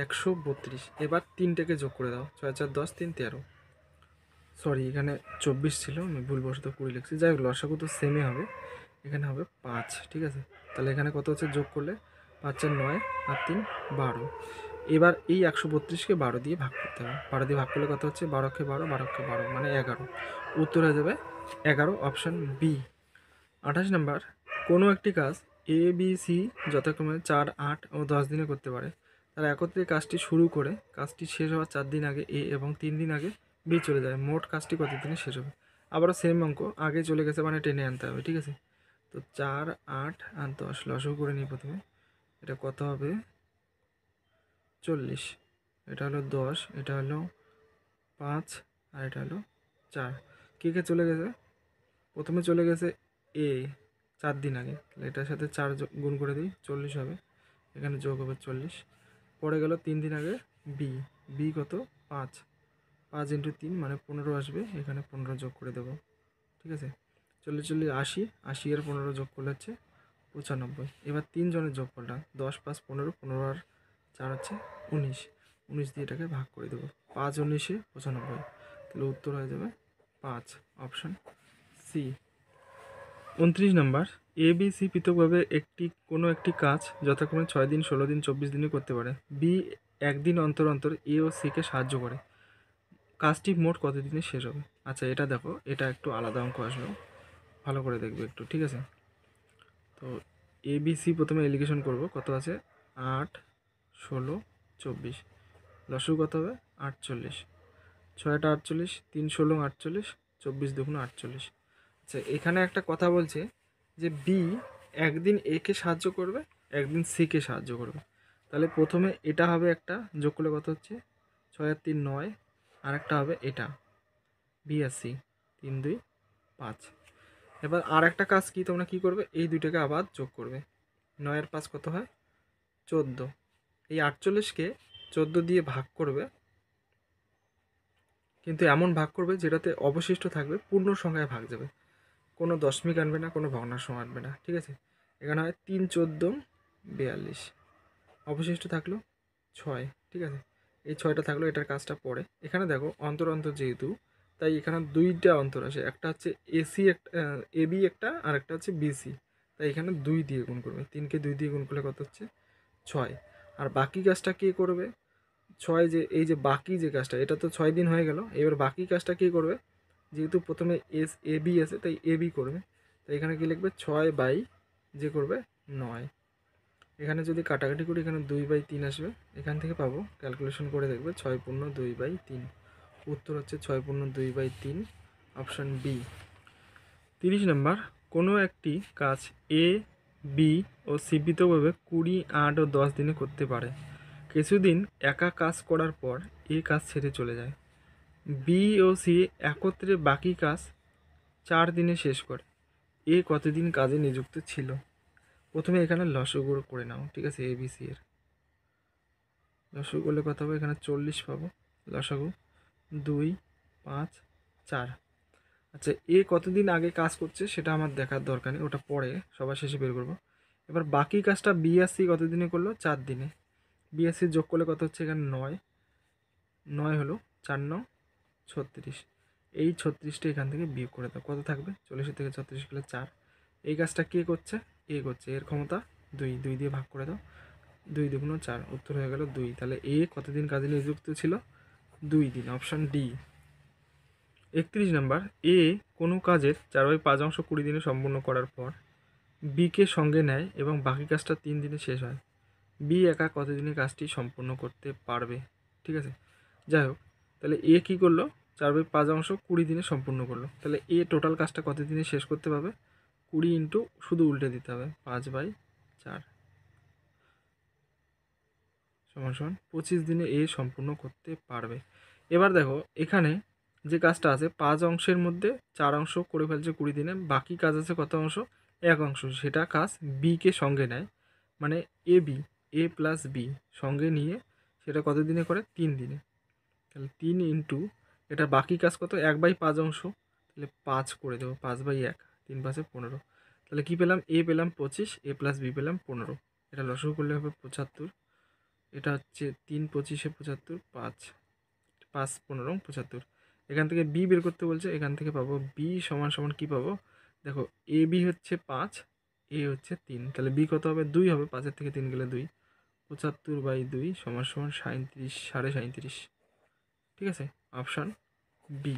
132। এবার 3টেকে যোগ করে দাও, 6 4 10, 3 13, সরি এখানে 24 ছিল, আমি ভুলবশত 20 লিখছি। যাই হোক, লসাগু তো সেমই হবে, এখানে হবে 5, ঠিক আছে। তাহলে এখানে কত হচ্ছে যোগ করলে 5 4 9 আর 3 12। এবার এই 132কে 12 দিয়ে ভাগ করতে হবে, 12 দিয়ে ভাগ করলে কত হচ্ছে 12 × 12, 12 × 12 মানে 11, উত্তর হয়ে যাবে 11, অপশান বি। 28 নম্বর, কোনো একটি কাজ এ বি সি যথাক্রমে 4, 8 ও 10 দিনে করতে পারে। তারা একত্রে কাজটি শুরু করে কাজটি শেষ হওয়ার 4 দিন আগে এ এবং 3 দিন আগে বি চলে যায়। মোট কাজটি কত দিনে শেষ হবে? আবারও সেম অঙ্ক, আগে চলে গেছে মানে টেনে আনতে হবে, ঠিক আছে। তো 4, 8 আর 10 লসাগু করে নিই প্রথমে। এটা কত হবে 40, এটা হলো 10, এটা হলো 5 আর এটা হলো 4। কে কে চলে গেছে? প্রথমে চলে গেছে এ 4 দিন আগে, তাহলে এটার সাথে 4 গুণ করে দিই, 40 হবে, এখানে যোগ হবে 40। পরে গেল 3 দিন আগে বি, বি কত 5, 5 × 3 মানে 15 আসবে, এখানে 15 যোগ করে দেবো, ঠিক আছে। 40 40 80, 80 এর 15 যোগ করলে হচ্ছে 95। এবার 3 জনের যোগ করলাম, 10 5 15, 15 আর 4 হচ্ছে 19, 19 দিয়ে এটাকে ভাগ করে দেবো, 5 19 95, তাহলে উত্তর হয়ে যাবে 5, option C. 29 number, A B C পৃথকভাবে কোনো একটি কাজ যথাক্রমে 6 দিন 16 দিন 24 দিনে করতে পারে। বি একদিন অন্তর অন্তর এ ও সিকে সাহায্য করে। কাজটি মোট কত দিনে শেষ হবে? আচ্ছা, এটা দেখো, এটা একটু আলাদা অঙ্ক আসবে, ভালো করে দেখবে একটু, ঠিক আছে। তো এ বি সি প্রথমে এলিগেশন করব, কত আছে 8 16 24, লসাগু কত হবে 48, 6 48, 3 16 48, 24 2 48। আচ্ছা, এখানে একটা কথা বলছে যে বি একদিন এ কে সাহায্য করবে, একদিন সি কে সাহায্য করবে। তাহলে প্রথমে এটা হবে একটা, যোগ করলে কত হচ্ছে 6 আর 3 9, আর একটা হবে এটা বি আর সি, 3 2 5। এবার আর একটা কাজ কি, তোমরা কি করবে, এই দুইটাকে আবার যোগ করবে, 9 আর 5 কত হয় 14, এই 48কে 14 দিয়ে ভাগ করবে, কিন্তু এমন ভাগ করবে যেটাতে অবশিষ্ট থাকবে পূর্ণ সংখ্যায় ভাগ যাবে, কোনো দশমিক আনবে না, কোনো ভগ্নাংশ আনবে না, ঠিক আছে। এখানে হয় 3 14 42, অবশিষ্ট থাকলো 6, ঠিক আছে। এই 6টা থাকলো, এটার কাজটা পড়ে। এখানে দেখো অন্তর অন্তর যেহেতু, তাই এখানে 2টা অন্তর আসে, একটা হচ্ছে এসি, একটা এ বি, একটা আর একটা হচ্ছে বিসি, তাই এখানে 2 দিয়ে গুণ করবে, 3কে 2 দিয়ে গুণ করলে কত হচ্ছে 6। আর বাকি কাজটা কে করবে, 6 যে এই যে বাকি যে কাজটা, এটা তো 6 দিন হয়ে গেল, এবার বাকি কাজটা কে করবে, যেহেতু প্রথমে এস এ বি আছে তাই এ বি করবে, তাই এখানে কি লিখবে 6 যে করবে 9। এখানে যদি কাটাকাটি করি এখানে 2/3 আসবে, এখান থেকে পাবো, ক্যালকুলেশন করে দেখবে 6 পূর্ণ 2/3, উত্তর হচ্ছে 6 পূর্ণ 2/3, অপশান বি। 30 নম্বর, কোনো একটি কাজ এ বি ও সি পৃথকভাবে 20, 8 ও 10 দিনে করতে পারে। কিছুদিন একা কাজ করার পর এ কাজ ছেড়ে চলে যায়। বি ও সি একত্রে বাকি কাজ 4 দিনে শেষ করে। এ কতদিন কাজে নিযুক্ত ছিল? প্রথমে এখানে লসাগু করে নাও, ঠিক আছে, এ বি সি এর লসাগু করলে কত হবে, এখানে 40 পাবো, লসাগু 2 5 4। আচ্ছা, এ কতদিন আগে কাজ করছে সেটা আমার দেখার দরকার নেই, ওটা পরে সবার শেষে বের করবো। এবার বাকি কাজটা বি আর সি কতদিনে করলো, 4 দিনে। বি আর সি যোগ করলে কত হচ্ছে, এখানে 9, 9 হলো 4 9 36, এই 36টা এখান থেকে বিয়োগ করে দাও, কত থাকবে 40 থেকে 36 গেলে 4। এই কাজটা কে করছে, এ করছে, এর ক্ষমতা 2, 2 দিয়ে ভাগ করে দাও, 2 2 4, উত্তর হয়ে গেল 2। তাহলে এ কতদিন কাজে নিযুক্ত ছিল, 2 দিন, অপশান ডি। 31 নম্বর, এ কোনো কাজের 4/5 20 দিনে সম্পূর্ণ করার পর বিকে সঙ্গে নেয় এবং বাকি কাজটা 3 দিনে শেষ হয়। বি একা কতদিনে কাজটি সম্পূর্ণ করতে পারবে, ঠিক আছে। যাই হোক, তাহলে এ কী করলো, 4/5 20 দিনে সম্পূর্ণ করলো, তাহলে এ টোটাল কাজটা কত দিনে শেষ করতে পারবে, 20 ইন্টু শুধু উল্টে দিতে হবে, 5/4 সমান সমান 25 দিনে এ সম্পূর্ণ করতে পারবে। এবার দেখো এখানে যে কাজটা আছে 5 অংশের মধ্যে 4 অংশ করে ফেলছে 20 দিনে, বাকি কাজ আছে কত অংশ? 1 অংশ। সেটা কাজ বিকে সঙ্গে নেয়, মানে এ প্লাস বি সঙ্গে নিয়ে সেটা কত দিনে করে? 3 দিনে। তাহলে 3 ইন্টু এটা বাকি কাজ কত? 1/5 অংশ, তাহলে 5 করে দেবো, 5/1, 3 5 15। তাহলে কী পেলাম? এ পেলাম 25, এ প্লাস বি পেলাম 15। এটা লসাগু করলে হবে 75। এটা হচ্ছে 3 25 75, 5 5 15 75। এখান থেকে বি বের করতে বলছে, এখান থেকে পাবো বি সমান সমান কী পাবো? দেখো এ বি হচ্ছে 5, এ হচ্ছে 3, তাহলে বি কত হবে? 2 হবে, 5-এর থেকে 3 গেলে 2, 75/2 সমান সমান 37, 37.5। ঠিক আছে, অপশান বি।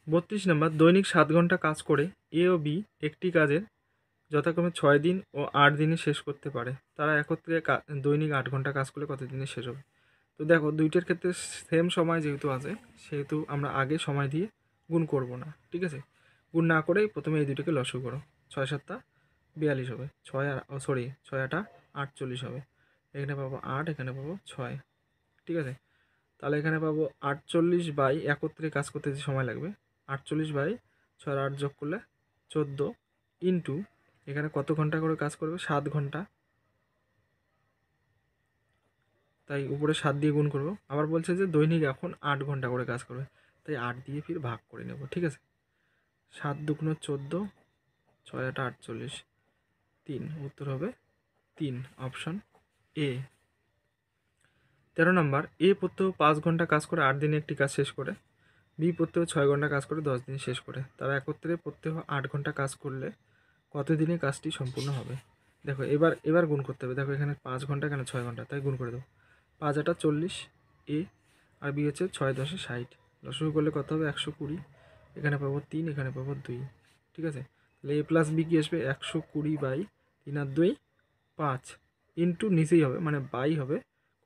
32 নম্বর, দৈনিক 7 ঘন্টা কাজ করে এ ও বি একটি কাজের যথাক্রমে 6 দিন ও 8 দিনে শেষ করতে পারে। তারা একত্রে দৈনিক 8 ঘন্টা কাজ করলে কত দিনে শেষ হবে? তো দেখো দুইটার ক্ষেত্রে সেম সময় যেহেতু আছে, সেহেতু আমরা আগে সময় দিয়ে গুণ করব না। ঠিক আছে, গুণ না করেই প্রথমে এই দুটোকে লসাগু করো। 6 7 42 হবে, 6 8 48 হবে। এখানে পাবো 8, এখানে পাবো 6। ঠিক আছে, তাহলে এখানে পাবো 48 বাই একত্রে কাজ করতে যে সময় লাগবে, 48/6 8 যোগ করলে 14 ইন্টু এখানে কত ঘন্টা করে কাজ করবে? 7 ঘন্টা, তাই উপরে 7 দিয়ে গুণ করবো। আবার বলছে যে দৈনিক এখন 8 ঘন্টা করে কাজ করবে, তাই 8 দিয়ে ফির ভাগ করে নেব। ঠিক আছে, 7 দুগুণ 14, 6 8 48, 3, উত্তর হবে 3, অপশান এ। 13 নম্বর, এ প্রত্যহ 5 ঘন্টা কাজ করে 8 দিনে একটি কাজ শেষ করে, বি প্রত্যহ 6 ঘন্টা কাজ করে 10 দিনে শেষ করে। তারা একত্রে প্রত্যহ 8 ঘন্টা কাজ করলে কত দিনে কাজটি সম্পূর্ণ হবে? দেখো এবার গুণ করতে হবে। দেখো এখানে 5 ঘন্টা, এখানে 6 ঘন্টা, তাই গুণ করে দেবো। 5 8 40 এ, আর বি হচ্ছে 6 10 60। লসাগু করলে কত হবে? 120। এখানে পাবো 3, এখানে পাবো 2। ঠিক আছে, তাহলে এ প্লাস বি কি আসবে? 120/3 আর 2 5 ইন্টু নিচেই হবে, মানে বাই হবে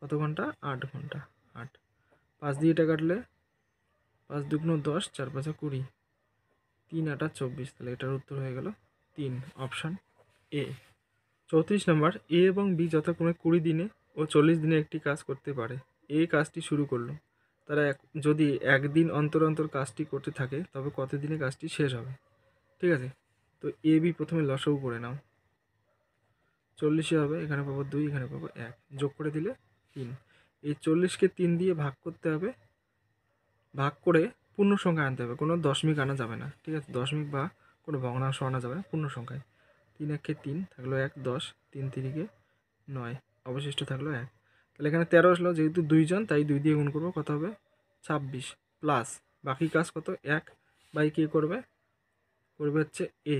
কত ঘন্টা? 8 ঘন্টা। 8, 5 দিয়ে এটা কাটলে 5 দুগুণ 10, 4 5 20, 3 8 24। তাহলে এটার উত্তর হয়ে গেল 3, অপশান এ। 34 নম্বর, এ এবং বি যথাক্রমে 20 দিনে ও 40 দিনে একটি কাজ করতে পারে। এ কাজটি শুরু করলো, তারা যদি একদিন অন্তর অন্তর কাজটি করতে থাকে তবে কত দিনে কাজটি শেষ হবে? ঠিক আছে, তো এ বি প্রথমে লসাগু করে নাও। 40 হবে, এখানে পাবো 2, এখানে পাবো 1, যোগ করে দিলে 3। এই 40কে 3 দিয়ে ভাগ করতে হবে, ভাগ করে পূর্ণ সংখ্যা আনতে হবে, কোনো দশমিক আনা যাবে না। ঠিক আছে, দশমিক বা কোনো ভগ্নাংশ আনা যাবে না, পূর্ণ সংখ্যায়। 3 1 3 থাকলো 1, 10, 3 3 9, অবশিষ্ট থাকলো 1। তাহলে এখানে 13 আসলো, যেহেতু 2 জন তাই 2 দিয়ে গুণ করবো, কত হবে? 26 প্লাস বাকি কাজ কত? 1 বাই কে করবে? করবে হচ্ছে এ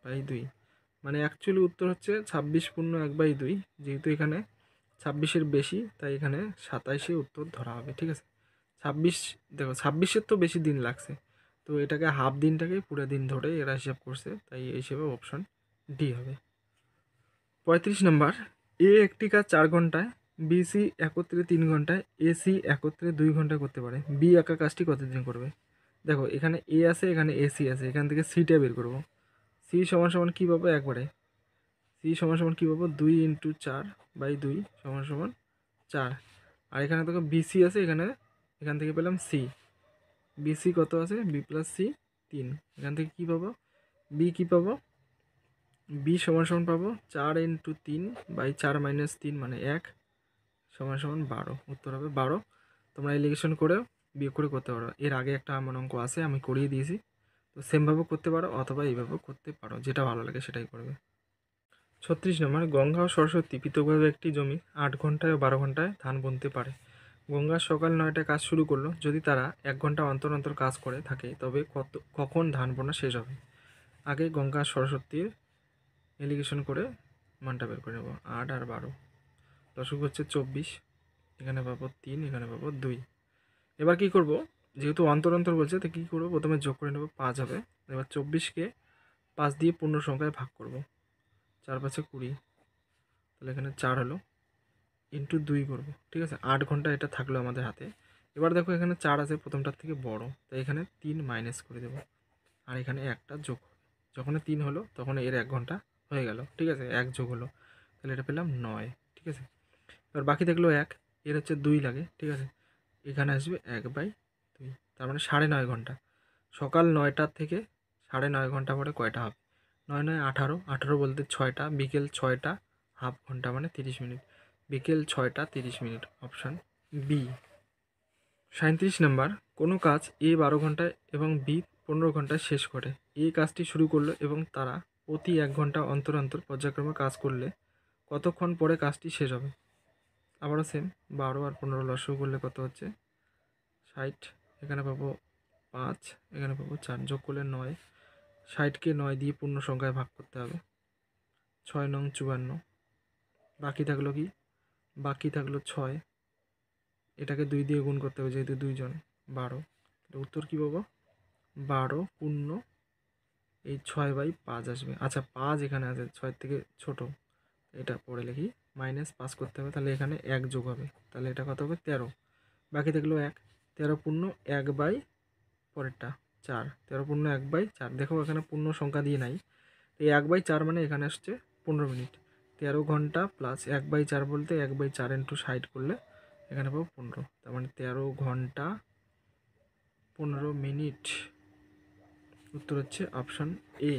বাই 2, মানে অ্যাকচুয়ালি উত্তর হচ্ছে 26 পূর্ণ 1/2। যেহেতু এখানে 26-এর বেশি, তাই এখানে 27-এ উত্তর ধরা হবে। ঠিক আছে, 26, দেখো 26-এর তো বেশি দিন লাগছে, তো এটাকে হাফ দিনটাকে পুরো দিন ধরে এরা হিসাব করছে, তাই এই হিসেবে অপশান ডি হবে। 35 নম্বর, এ একটি কাজ 4 ঘন্টায়, বি সি একত্রে 3 ঘন্টায়, এ সি একত্রে 2 ঘন্টায় করতে পারে। বি একা কাজটি কতদিন করবে? দেখো এখানে এ আছে, এখানে এসি আছে, এখান থেকে সিটা বের করবো। সি সমান সমান কী পাবো? একবারে সি সমান সমান কী পাবো? 2 × 4/2 সমান সমান 4। আর এখানে দেখো বিসি আছে, এখান থেকে পেলাম সি। বিসি কত আছে? B plus C 3। এখান থেকে কী পাবো? বি কী পাবো? বি সমান সমান পাবো 4 × 3/4 - 3 মানে 1 সমান সমান 12। উত্তর হবে 12। তোমরা এলিগেশন করে বিয়োগ করে করতে পারো। এর আগে একটা আমার অঙ্ক আছে, আমি করিয়ে দিয়েছি, তো সেমভাবে করতে পারো অথবা এইভাবেও করতে পারো, যেটা ভালো লাগে সেটাই করবে। 36 নম্বর, গঙ্গা ও সরস্বতী পৃথকভাবে একটি জমি 8 ঘন্টায় ও 12 ঘন্টায় ধান বুনতে পারে। গঙ্গা সকাল 9টায় কাজ শুরু করলো, যদি তারা 1 ঘন্টা অন্তর অন্তর কাজ করে থাকে তবে কখন ধান বোনা শেষ হবে? আগে গঙ্গা সরস্বতীর এলিগেশন করে মানটা বের করে নেব। 8 আর 12, লসাগু হচ্ছে 24, এখানে পাবো 3, এখানে পাবো 2। এবার কি করব? যেহেতু অন্তর অন্তর বলছে, তো কী করবো? প্রথমে যোগ করে নেব, 5 হবে। এবার 24কে 5 দিয়ে পূর্ণ সংখ্যায় ভাগ করব, 4 5 20, তাহলে এখানে 4 হলো, ইন্টু 2 করবো। ঠিক আছে, 8 ঘন্টা এটা থাকলো আমাদের হাতে। এবার দেখো এখানে 4 আছে, প্রথমটার থেকে বড়, তাই এখানে 3 মাইনাস করে দেবো, আর এখানে একটা যোগ। যখন 3 হলো তখন এর 1 ঘন্টা হয়ে গেল। ঠিক আছে, 1 যোগ হলো, তাহলে এটা পেলাম 9। ঠিক আছে, এবার বাকি থাকলো 1, এর হচ্ছে 2 লাগে। ঠিক আছে, এখানে আসবে 1/9। 2, তার মানে 9.5 ঘন্টা। সকাল 9টা থেকে 9.5 ঘন্টা পরে কয়টা হবে? 9 9 18, 18 বলতে 6টা, বিকেল 6টা, হাফ ঘন্টা মানে 30 মিনিট, বিকেল 6টা 30 মিনিট, অপশান বি। 37 নাম্বার, কোনো কাজ এ 12 ঘন্টায় এবং বি 15 ঘন্টায় শেষ করে। এই কাজটি শুরু করলো এবং তারা প্রতি 1 ঘন্টা অন্তর অন্তর পর্যায়ক্রমে কাজ করলে কতক্ষণ পরে কাজটি শেষ হবে? আবারও সেম, 12 আর 15 লসাগু করলে কত হচ্ছে? 60, এখানে পাবো 5, এখানে পাবো 4, যোগ করলে 9, 60কে 9 দিয়ে পূর্ণ সংখ্যায় ভাগ করতে হবে, 6 নং 54, বাকি থাকলো কি? বাকি থাকলো 6, এটাকে 2 দিয়ে গুণ করতে হবে যেহেতু 2 জন, 12। উত্তর কী পাবো? 12 পূর্ণ এই 6/5 আসবে। আচ্ছা 5 এখানে আছে, 6 থেকে ছোট, এটা পরে লিখি, -5 করতে হবে, তাহলে এখানে 1 যোগ হবে, তাহলে এটা কত হবে? 13। বাকি থাকলো 1, 13 পূর্ণ 1/, পরেরটা 4, 13 পূর্ণ 1/4। দেখো এখানে পূর্ণ সংখ্যা দিয়ে নাই, এই 1/4 মানে এখানে আসছে 15 মিনিট। 13 ঘন্টা প্লাস 1/4 বলতে 1/4 ইন্টু 60 করলে এখানে পাবো 15, তার মানে 13 ঘন্টা 15 মিনিট। উত্তর হচ্ছে option A.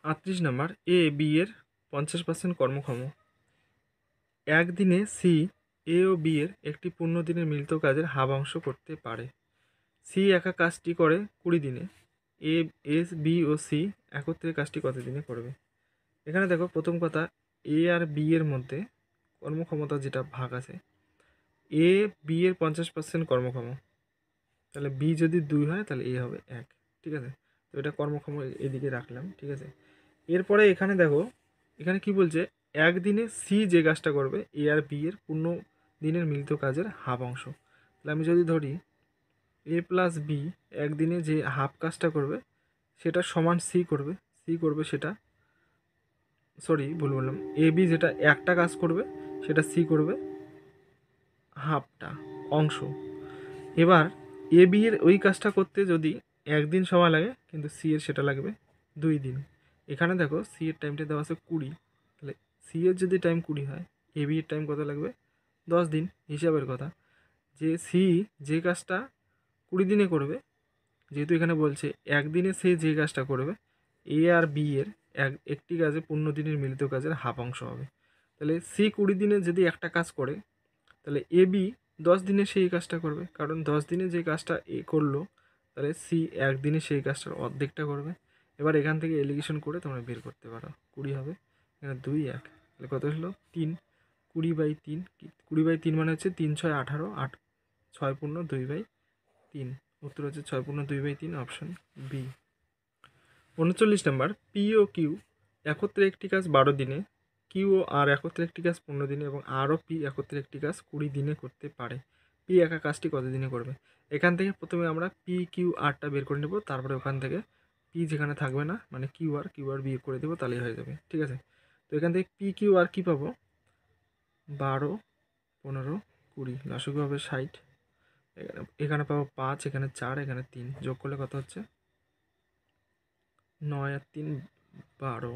38 number, A B এর 50% কর্মক্ষম। একদিনে সি এ ও বি এর একটি পূর্ণ দিনের মিলিত কাজের হাফাংশ করতে পারে। সি একা কাজটি করে 20 দিনে, এ এস বি ও সি একত্রে কাজটি কত দিনে করবে? এখানে দেখো প্রথম কথা, এ আর বি এর মধ্যে কর্মক্ষমতা যেটা ভাগ আছে, এ বি এর 50% কর্মক্ষম, তাহলে বি যদি 2 হয় তাহলে এ হবে 1, ঠিক আছে? তো এটা কর্মক্ষম এদিকে রাখলাম, ঠিক আছে? এরপরে এখানে দেখো, এখানে কি বলছে? একদিনে সি যে কাজটা করবে এ আর বি এর পূর্ণ দিনের মিলিত কাজের হাফ অংশ। তাহলে আমি যদি ধরি এ প্লাস বি একদিনে যে হাফ কাজটা করবে সেটা সমান সি করবে, সেটা, সরি ভুল বললাম, এ বি যেটা একটা কাজ করবে সেটা সি করবে হাফটা অংশ। এবার এ বি এর ওই কাজটা করতে যদি 1 দিন সময় লাগে, কিন্তু সি এর সেটা লাগবে 2 দিন। এখানে দেখো সি এর টাইমটা দেওয়া আছে 20, তাহলে সি এর যদি টাইম 20 হয়, এ বি এর টাইম কত লাগবে? 10 দিন। হিসাবের কথা, যে সি যে কাজটা 20 দিনে করবে, যেহেতু এখানে বলছে একদিনে সে যে কাজটা করবে, এ আর বি এর একটি কাজে 15 দিনের মিলিত কাজের হাফ অংশ হবে। তাহলে সি 20 দিনে যদি একটা কাজ করে, তাহলে এ বি 10 দিনে সেই কাজটা করবে, কারণ 10 দিনে যে কাজটা এ করলো, তাহলে সি একদিনে সেই কাজটার অর্ধেকটা করবে। এবার এখান থেকে এলিগেশন করে তোমরা বের করতে পারো, 20 হবে, এখানে 2 1, তাহলে কত হলো? 3, 20/3, 20/3 মানে হচ্ছে 3 6 18, 8 6 পূর্ণ 2/3, উত্তর হচ্ছে 6 পূর্ণ 2/3, option B. 39 number, P O Q একত্রে একটি কাজ 12 দিনে, কিউ ও আর একত্রে একটি কাজ 15 দিনে এবং আর ও পি একত্রে একটি কাজ 20 দিনে করতে পারে। পি একা কাজটি কত দিনে করবে? এখান থেকে প্রথমে আমরা পি কিউ আরটা বের করে নেব, তারপরে ওখান থেকে পি যেখানে থাকবে না মানে কিউ আর বিয়োগ করে দেবো, তাহলেই হয়ে যাবে, ঠিক আছে? তো এখান থেকে পি কিউ আর কী পাবো? 12 15 20, লসাগু হবে 60, এখানে পাবো 5, এখানে 4, এখানে 3, যোগ করলে কত হচ্ছে? 9 আর 3 12,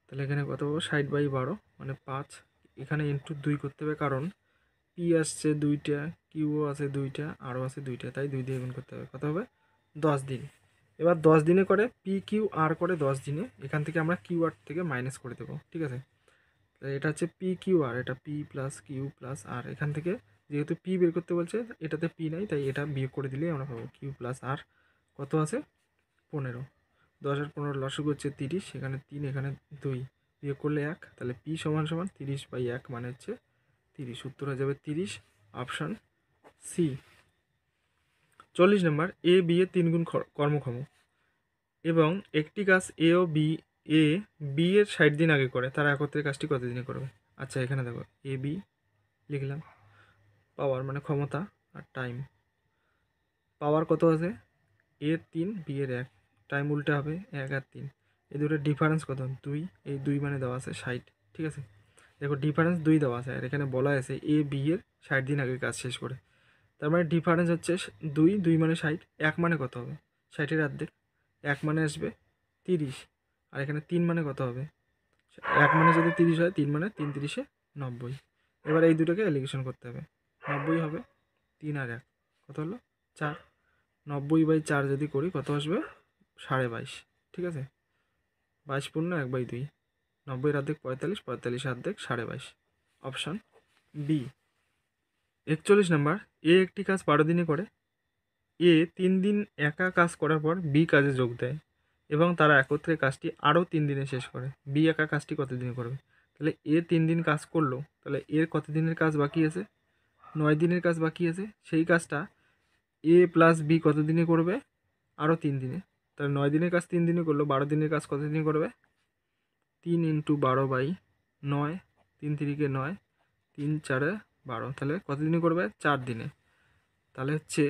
তাহলে এখানে কত পাবো? 60/12 মানে 5, এখানে ইন্টু 2 করতে হবে, কারণ পি আসছে 2টা, কিউও আছে 2টা, আরও আছে 2টা, তাই 2 দিয়ে গুণ করতে হবে, কত হবে? 10 দিন। এবার 10 দিনে করে পি কিউ আর করে 10 দিনে, এখান থেকে আমরা কিউ আর থেকে মাইনাস করে দেবো, ঠিক আছে? এটা হচ্ছে পি কিউ আর, এটা পি প্লাস কিউ প্লাস আর, এখান থেকে যেহেতু পি বের করতে বলছে, এটাতে পি নাই, তাই এটা বিয়োগ করে দিলেই আমরা পাবো কিউ প্লাস আর, কত আছে? 15, 10 আর 15 লসাগু হচ্ছে 30, এখানে 3, এখানে 2, বিয়োগ করলে 1, তাহলে পি সমান সমান 30/1 মানে হচ্ছে 30, উত্তর হয়ে যাবে 30, অপশান সি। 40 নম্বর, এ বি এর 3 গুণ কর্মক্ষম এবং একটি কাজ এ ও বি এ বি এর 60 দিন আগে করে, তারা একত্রে কাজটি কত দিনে করবে? আচ্ছা এখানে দেখো এ বি লিখলাম, পাওয়ার মানে ক্ষমতা, আর টাইম, পাওয়ার কত আছে? এর 3, বি এর 1, টাইম উল্টে হবে 1 আর 3, এই দুটোর ডিফারেন্স কত? 2, এই 2 মানে দেওয়া আছে 60, ঠিক আছে? দেখো ডিফারেন্স 2 দেওয়া আছে, আর এখানে বলা আছে এ বি এর 60 দিন আগে কাজ শেষ করে, তার মানে ডিফারেন্স হচ্ছে 2, 2 মানে 60, 1 মানে কত হবে? 60-এর অর্ধেক, 1 মানে আসবে 30, আর এখানে 3 মানে কত হবে? 1 মানে যদি 30 হয়, 3 মানে 3 30-এ 90। এবার এই দুটোকে এলিগেশন করতে হবে, 90 হবে 3 আর 1, কত হলো 4। 90/4 যদি করি কত আসবে 22.5। ঠিক আছে, 22 পূর্ণ 1/2, 90 অর্ধেক 45, 45 অর্ধেক 22.5, অপশান বি। 41 নম্বর, এ একটি কাজ 12 দিনে করে। এ 3 দিন একা কাজ করার পর বি কাজে যোগ দেয় এবং তারা একত্রে কাজটি আরও 3 দিনে শেষ করে। বি একা কাজটি কত দিনে করবে? তাহলে এ 3 দিন কাজ করলো, তাহলে এর কত দিনের কাজ বাকি আছে? 9 দিনের কাজ বাকি আছে। সেই কাজটা এ প্লাস বি কত দিনে করবে? আরও 3 দিনে। তাহলে 9 দিনের কাজ 3 দিনে করলো, 12 দিনের কাজ কত দিনে করবে? 3 × 12/9, 3 3 9, 3 4 12, তাহলে কত দিনে করবে? 4 দিনে। তাহলে হচ্ছে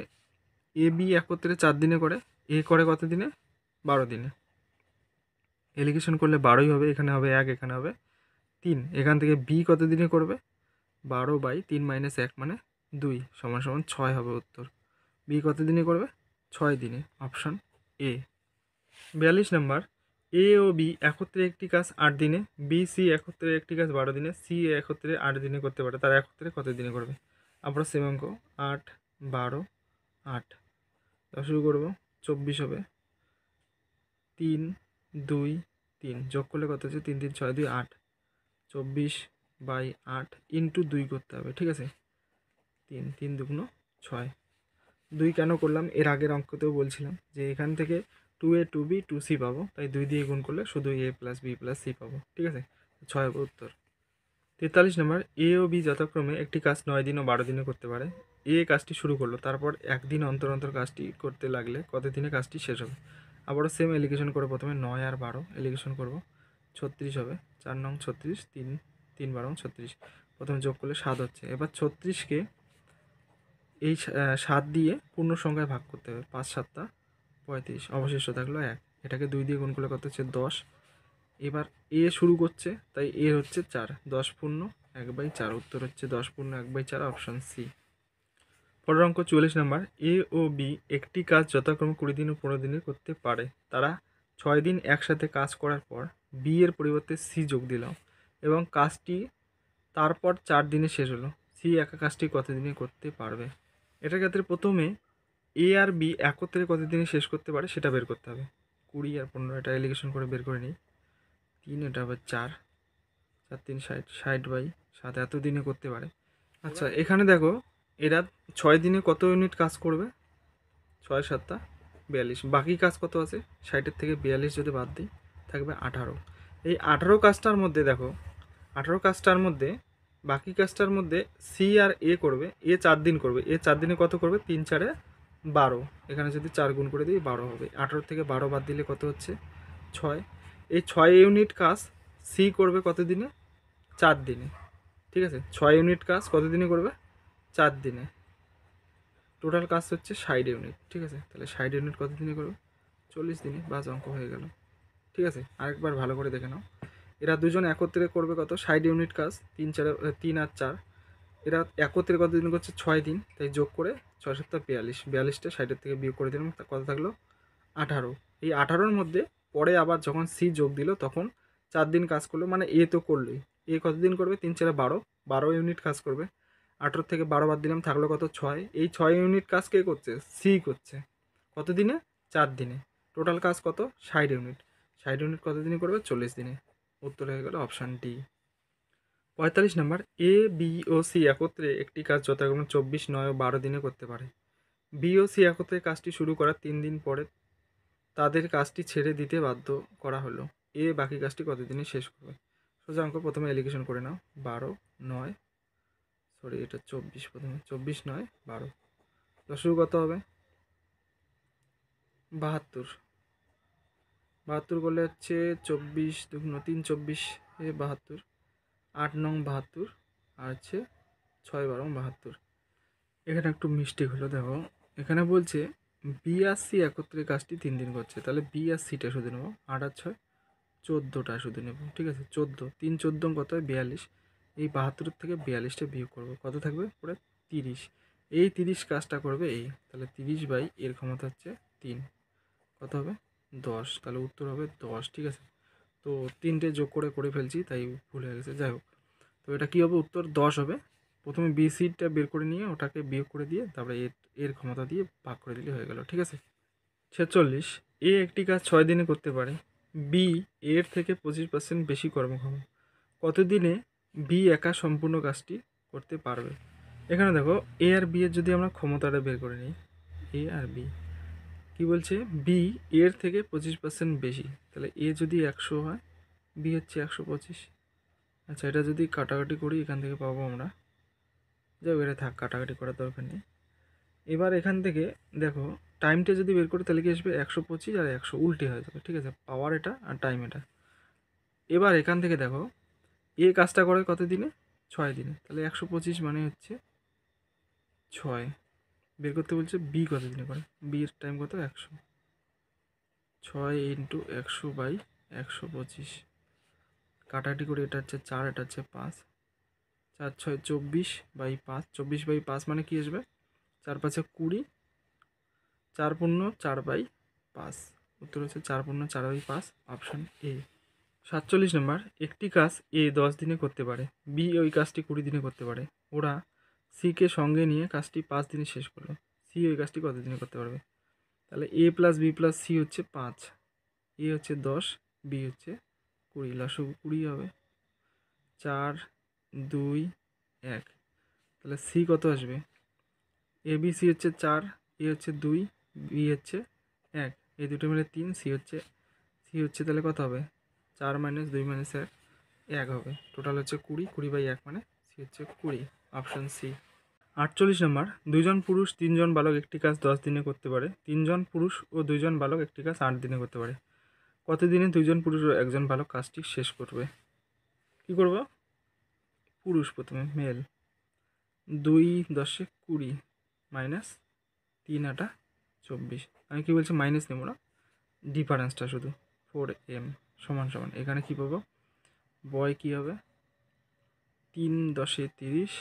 এ বি একত্রে 4 দিনে করে, এ করে কত দিনে? 12 দিনে। এলিগেশন করলে 12ই হবে, এখানে হবে 1, এখানে হবে 3। এখান থেকে বি কত দিনে করবে? 12/3 - 1 মানে 2 = 6 হবে উত্তর। বি কত দিনে করবে? 6 দিনে, অপশান এ। 42 নম্বর, এ ও বি একত্রে একটি কাজ 8 দিনে, বি সি একত্রে একটি কাজ 12 দিনে, সি একত্রে 8 দিনে করতে পারে, তারা একত্রে কত দিনে করবে? আমরা সেম অঙ্ক 8, 12, 8 শুরু করবো। 24 হবে, 3, 2, 3 যোগ করলে কত হচ্ছে? 3 3 6 2 8, 24/8 ইন্টু 2 করতে হবে। ঠিক আছে, 3 3 2 6। 2 কেন করলাম? এর আগের অঙ্কতেও বলছিলাম যে এখান থেকে 2a 2b 2c পাবো, তাই 2 দিয়ে গুণ করলে শুধু a plus b plus c পাবো। ঠিক আছে, 6 হবে উত্তর। 43 নম্বর, এ ও বি যথাক্রমে একটি কাজ 9 দিন ও 12 দিনে করতে পারে। এ কাজটি শুরু করলো, তারপর একদিন অন্তর অন্তর কাজটি করতে লাগলে কত দিনে কাজটি শেষ হবে? আবারও সেম এলিগেশন করে প্রথমে 9 আর 12 এলিগেশন করব। 36 হবে, 4 নং 36, 3 3 12 36, প্রথমে যোগ করলে 7 হচ্ছে। এবার 36কে এই 7 দিয়ে পূর্ণ সংখ্যায় ভাগ করতে হবে। 5 7 35, অবশিষ্ট থাকলো 1। এটাকে 2 দিয়ে গুণ করলে কত হচ্ছে? 10। এবার এ শুরু করছে, তাই এ হচ্ছে 4, 10 পূর্ণ 1/4, উত্তর হচ্ছে 10 পূর্ণ 1/4, অপশান সি। পরের অঙ্ক 44 নম্বর, এ ও বি একটি কাজ যথাক্রমে 20 দিন ও 15 দিনে করতে পারে। তারা 6 দিন একসাথে কাজ করার পর বি এর পরিবর্তে সি যোগ দিল এবং কাজটি তারপর 4 দিনে শেষ হলো। সি একা কাজটি কত দিনে করতে পারবে? এটার ক্ষেত্রে প্রথমে এ আর বি একত্রে কত দিনে শেষ করতে পারে সেটা বের করতে হবে। 20 আর 15 এটা এলিগেশন করে বের করে নিই। 3, এটা আবার 4, 4 3 60, 60/7 এত দিনে করতে পারে। আচ্ছা, এখানে দেখো এরা 6 দিনে কত ইউনিট কাজ করবে? 6 7 42, বাকি কাজ কত আছে? 60-এর থেকে 42 যদি বাদ দিই থাকবে 18। এই 18 কাজটার মধ্যে দেখো, 18 কাজটার মধ্যে বাকি কাজটার মধ্যে সি আর এ করবে। এ 4 দিন করবে, এ 4 দিনে কত করবে? 3 4 12, এখানে যদি 4 গুণ করে দিই 12 হবে। 18 থেকে 12 বাদ দিলে কত হচ্ছে? 6। এই 6 ইউনিট কাজ সি করবে কত দিনে? 4 দিনে। ঠিক আছে, 6 ইউনিট কাজ কত দিনে করবে? 4 দিনে। টোটাল কাজ হচ্ছে 60 ইউনিট। ঠিক আছে, তাহলে 60 ইউনিট কত দিনে করবে? 40 দিনে। বাস, অঙ্ক হয়ে গেল। ঠিক আছে, আরেকবার ভালো করে দেখে নাও। এরা দুজন একত্রে করবে কত? 60 ইউনিট কাজ, 3 আর 4। এরা একত্রে কত দিন করছে? 6 দিন, তাই যোগ করে 6 7 42, 42টা 60-এর থেকে বিয়োগ করে দিলাম, কত থাকলো? 18। এই 18-র মধ্যে পরে আবার যখন সি যোগ দিল তখন 4 দিন কাজ করলো, মানে এ তো করলোই। এ কত দিন করবে? 3 4 12, 12 ইউনিট কাজ করবে। 18 থেকে 12 বাদ দিলাম, থাকলো কত? 6। এই 6 ইউনিট কাজ কে করছে? সি করছে। কত দিনে? 4 দিনে। টোটাল কাজ কত? 60 ইউনিট। 60 ইউনিট কত দিনে করবে? 40 দিনে। উত্তর হয়ে গেল option D. 45 number, A B ও সি একত্রে একটি কাজ যথাক্রমে 24, 9 ও 12 দিনে করতে পারে। বি ও সি একত্রে কাজটি শুরু করার 3 দিন পরে তাদের কাজটি ছেড়ে দিতে বাধ্য করা হলো। এ বাকি কাজটি কত দিনে শেষ করবে? সোজা অঙ্ক, প্রথমে এলিগেশন করে নাও। 12 9, সরি এটা 24, প্রথমে 24 9 12, দশমিক কত হবে? 72। 72 করলে হচ্ছে 24 2 3 24 72, 8 নং 72, আর হচ্ছে 6 12 72। এখানে একটু মিস্টেক হলো, দেখো এখানে বলছে বি আর সি একত্রে কাজটি 3 দিন করছে, তাহলে বি আর সিটা শুধু নেবো। 8 আর 6 14টা শুধু নেব। ঠিক আছে, 14, 3 14 কত হয়? 42। এই 72 থেকে 42টা বিয়োগ করবো, কত থাকবে পরে? 30। এই 30 কাজটা করবে এই, তাহলে 30 এর ক্ষমতা হচ্ছে 3, কত হবে? 10। তাহলে উত্তর হবে 10। ঠিক আছে, তো 3টে যোগ করে ফেলছি তাই ভুল হয়ে গেছে। যাই হোক, তো এটা কী হবে? উত্তর 10 হবে। প্রথমে বি সিটা বের করে নিয়ে ওটাকে বিয়োগ করে দিয়ে তারপরে এর ক্ষমতা দিয়ে ভাগ করে দিলে হয়ে গেল। ঠিক আছে। 46, এ একটি কাজ 6 দিনে করতে পারে, বি এর থেকে 25% বেশি কর্মক্ষম। কত দিনে বি একা সম্পূর্ণ কাজটি করতে পারবে? এখানে দেখো এ আর বি এর যদি আমরা ক্ষমতাটা বের করে নিই, এ আর বি কী বলছে, বি এর থেকে 25% বেশি, তাহলে এ যদি 100 হয়, বি হচ্ছে 125। আচ্ছা, এটা যদি কাটাকাটি করি এখান থেকে পাবো আমরা, যাও এটা থাক, কাটাকাটি করার দরকার নেই। এবার এখান থেকে দেখো টাইমটা যদি বের করি তাহলে কি আসবে, 125 আর 100 উল্টে হয়ে যাবে। ঠিক আছে, পাওয়ার এটা আর টাইম এটা। এবার এখান থেকে দেখো এ কাজটা করে কত দিনে, 6 দিনে, তাহলে 125 মানে হচ্ছে 6। বের করতে বলছে বি কত দিনে করে, বির টাইম কত, 100, 6 ইন্টু 100/125। কাটাকাটি করে এটা হচ্ছে 4, এটা হচ্ছে 5, 4 6 24/5, 24/5 মানে কি আসবে, 4 5 20, 4 পূর্ণ 4/5, উত্তর হচ্ছে 4 পূর্ণ 4/5, অপশান এ। 47 নম্বর, একটি কাজ এ 10 দিনে করতে পারে, বি ওই কাজটি 20 দিনে করতে পারে। ওরা সিকে সঙ্গে নিয়ে কাজটি 5 দিনে শেষ করলো, সি ওই কাজটি কত দিনে করতে পারবে? তাহলে এ প্লাস বি প্লাস সি হচ্ছে 5, এ হচ্ছে 10, বি হচ্ছে 20, লসাগু 20 হবে। 4 2 1, তাহলে সি কত আসবে, এ বি সি হচ্ছে 4, এ হচ্ছে 2, বি হচ্ছে 1, এই দুটো মিলে 3, সি হচ্ছে তাহলে কত হবে, 4 - 2 - 1, 1 হবে। টোটাল হচ্ছে 20, 20/1 মানে সি হচ্ছে 20, অপশান সি। 48 নম্বর, 2 জন পুরুষ 3 জন বালক একটি কাজ 10 দিনে করতে পারে, 3 জন পুরুষ ও 2 জন বালক একটি কাজ 8 দিনে করতে পারে। কত দিনে 2 জন পুরুষ ও 1 জন বালক কাজটি শেষ করবে? কি করব, পুরুষ প্রথমে, মেল, 2 10 20 মাইনাস 3 8 24। আমি কি বলছি, মাইনাস নেব না, ডিফারেন্সটা শুধু 4m সমান সমান, এখানে কি পাবো, বয় কি হবে, 3 10 30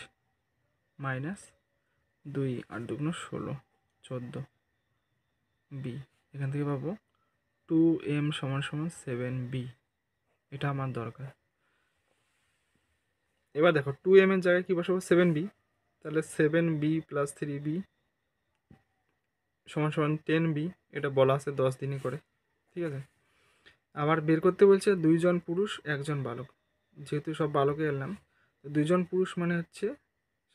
মাইনাস 2 8 2 16 14, বি এখান থেকে পাবো 2m সমান সমান 7b, এটা আমার দরকার। এবার দেখো 2m এর জায়গায় কি বসাবো, 7b, তাহলে 7b প্লাস 3b সমান সমান 10b, এটা বলা আছে 10 দিনে করে। ঠিক আছে, আবার বের করতে বলছে 2 জন পুরুষ 1 জন বালক, যেহেতু সব বালকে এলাম, 2 জন পুরুষ মানে হচ্ছে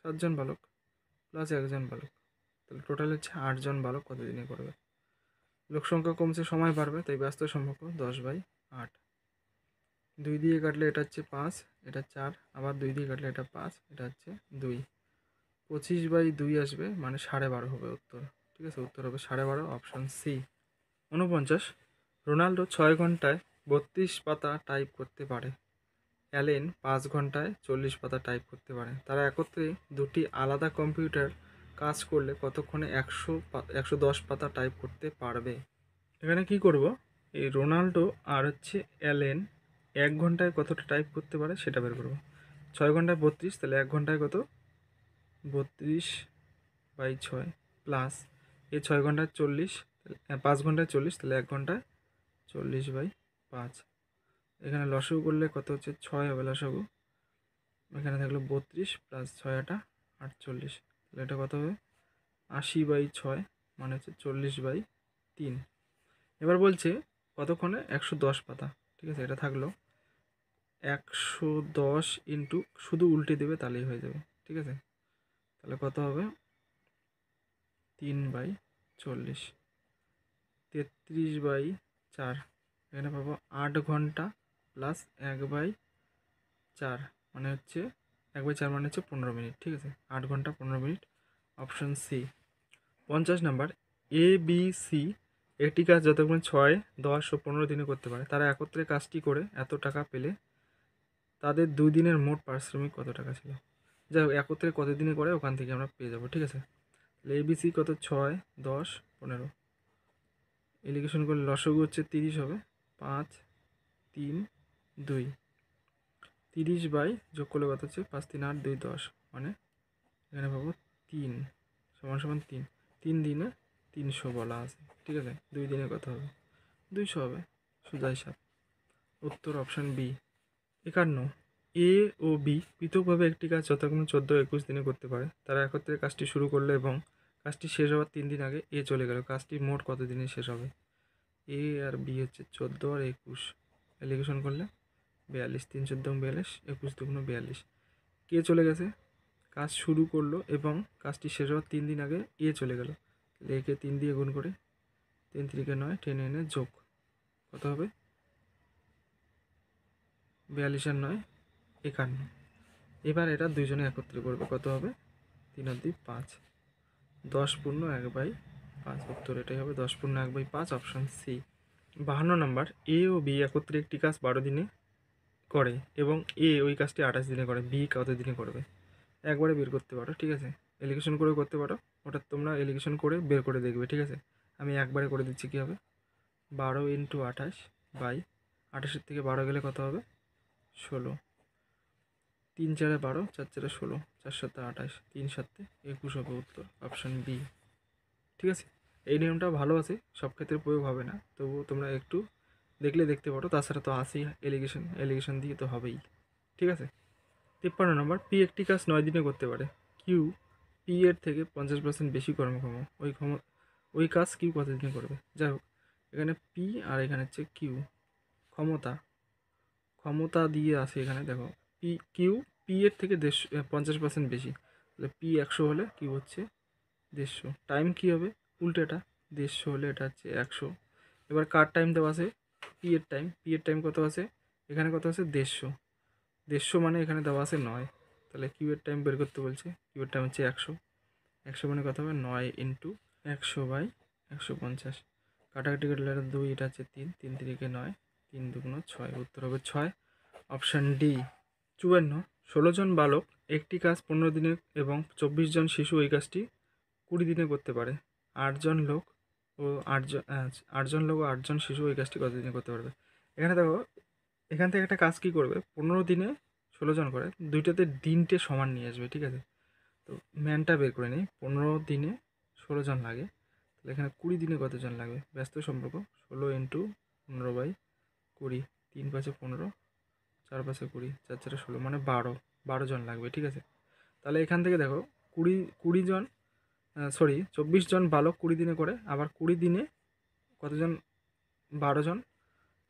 7 জন বালক প্লাস 1 জন বালক, তাহলে টোটাল হচ্ছে 8 জন বালক কত দিনে করবে? লোক সংখ্যা কমছে, সময় বাড়বে, তাই ব্যস্ত সম্পর্ক 10/8। 2 দিয়ে কাটলে এটা হচ্ছে 5, এটা 4, আবার 2 দিয়ে কাটলে এটা 5, এটা হচ্ছে 2, 25/2 আসবে, মানে 12.5 হবে উত্তর। ঠিক আছে, উত্তর হবে 12.5, অপশান সি। 49, রোনাল্ডো 6 ঘন্টায় 32 পাতা টাইপ করতে পারে, অ্যালেন 5 ঘন্টায় 40 পাতা টাইপ করতে পারে। তারা একত্রে দুটি আলাদা কম্পিউটার কাজ করলে কতক্ষণে 110 পাতা টাইপ করতে পারবে? এখানে কি করব, এই রোনাল্ডো আর হচ্ছে অ্যালেন 1 ঘন্টায় কতটা টাইপ করতে পারে সেটা বের করব। 6 ঘন্টায় 32, তাহলে 1 ঘন্টায় কত, 32/6 প্লাস এই 6 ঘন্টায় 40, 5 ঘন্টায় 40, তাহলে 1 ঘন্টায় 40/5। এখানে লসাগু করলে কত হচ্ছে, 6 হবে লসাগু, এখানে থাকলো 32 প্লাস 6 8 48, তাহলে এটা কত হবে, 80/6 মানে হচ্ছে 40/3। এবার বলছে কতক্ষণে 110 পাতা। ঠিক আছে, এটা থাকলো 110 ইন্টু, শুধু উল্টে দেবে তাহলেই হয়ে যাবে। ঠিক আছে, তাহলে কত হবে, 3/40, 33/4, এখানে পাবো 8 ঘন্টা প্লাস 1/4 মানে হচ্ছে 1/4 মানে হচ্ছে 15 মিনিট। ঠিক আছে, 8 ঘন্টা 15 minute, option C. 50 number, A B C একটি কাজ যতক্ষণ 6 10 ও 15 দিনে করতে পারে, তারা একত্রে কাজটি করে এত টাকা পেলে তাদের 2 দিনের মোট পারিশ্রমিক কত টাকা ছিল? যাই হোক, একত্রে কত দিনে করে ওখান থেকে আমরা পেয়ে যাবো। ঠিক আছে, তাহলে এবিসি কত, 6 10 15, এলিগেশন করলে লসাগু হচ্ছে 30 হবে, 5 3 2, 30 বাই যোগ করলে কত হচ্ছে, 5 3 8 2 10, মানে এখানে পাবো 3 সমান সমান 3, 3 দিনে 300 বলা আছে। ঠিক আছে, 2 দিনে কত হবে, 200 হবে, সোজা হিসাব, উত্তর অপশান বি। 51, এ ও বি পৃথকভাবে একটি কাজ যথাক্রমে 14 21 দিনে করতে পারে, তারা একত্রে কাজটি শুরু করলে এবং কাজটি শেষ হওয়ার 3 দিন আগে এ চলে গেল, কাজটি মোট কত দিনে শেষ হবে? এ আর বি হচ্ছে 14 আর 21, এলিগেশন করলে 42, 3 14 42, 21 2 42। কে চলে গেছে, কাজ শুরু করলো এবং কাজটি শেষ হওয়ার 3 দিন আগে এ চলে গেল, তাহলে একে 3 দিয়ে গুণ করে 3 3 9, টেনে এনে যোগ কত হবে? 42 আর 9 51। এবার এটা দুইজনে একত্রে করবে, কত হবে? 3 আর 2 5, 10 পূর্ণ 1/5, উত্তর এটাই হবে 10 পূর্ণ 1/5, অপশন সি। 52 নম্বর, এ ও বি একত্রে একটি কাজ 12 দিনে করে এবং এ ওই কাজটি 28 দিনে করে, বি কত দিনে করবে? একবারে বের করতে পারো, ঠিক আছে, এলিগেশন করে করতে পারো, ওটা তোমরা এলিগেশন করে বের করে দেখবে, ঠিক আছে। আমি একবারে করে দিচ্ছি, কী হবে? 12 × 28 বাই 28 থেকে 12 গেলে কত হবে? 16, 3 4 12, 4 4 16, 4 7 28, 3 7 21 হবে উত্তর, অপশান বি। ঠিক আছে, এই নিয়মটা ভালো আছে, সব ক্ষেত্রে প্রয়োগ হবে না, তবুও তোমরা একটু দেখলে দেখতে পারো, তাছাড়া তো আসেই এলিগেশন দিয়ে তো হবেই। ঠিক আছে, 53 নম্বর, পি একটি কাজ 9 দিনে করতে পারে, কিউ পি এর থেকে 50% বেশি কর্মক্ষম, ওই কাজ কিউ কত দিনে করবে? যাই হোক, এখানে পি আর এখানে হচ্ছে কিউ, ক্ষমতা দিয়ে আসে এখানে, দেখো কিউ পি এর থেকে 50% বেশি, তাহলে পি 100 হলে কিউ হচ্ছে 150, টাইম কী হবে? উল্টেটা, 150 হলে এটা হচ্ছে 100। এবার কার টাইম দেওয়া আছে? পি এর টাইম কত আছে? এখানে কত আছে? 150 মানে এখানে দেওয়া আছে 9, তাহলে কিউ এর টাইম বের করতে বলছে, কিউ এর টাইম হচ্ছে 100 মানে কত হবে? 9 × 100/150, কাটাকাটি করলে 2, এটা হচ্ছে 3, 3 3 9, 3 2 6, উত্তর হবে 6, অপশান ডি। 54, 16 জন বালক একটি কাজ 15 দিনে এবং 24 জন শিশু ওই কাজটি 20 দিনে করতে পারে, 8 জন লোক ও 8 জন লোক ও 8 জন শিশু ওই কাজটি কত দিনে করতে পারবে? এখানে দেখো, এখান থেকে একটা কাজ কী করবে, 15 দিনে 16 জন করে, দুইটাতে দিনটে সমান নিয়ে আসবে, ঠিক আছে। তো ম্যানটা বের করে নিই, 15 দিনে 16 জন লাগে, তাহলে এখানে 20 দিনে কতজন লাগবে? ব্যস্ত সম্পর্ক, 16 × 15/20, 3 5 15, 4 5 20, 4 4 16, মানে 12 জন লাগবে, ঠিক আছে। তাহলে এখান থেকে দেখো 20 জন 24 জন বালক 20 দিনে করে, আবার 20 দিনে কতজন? 12 জন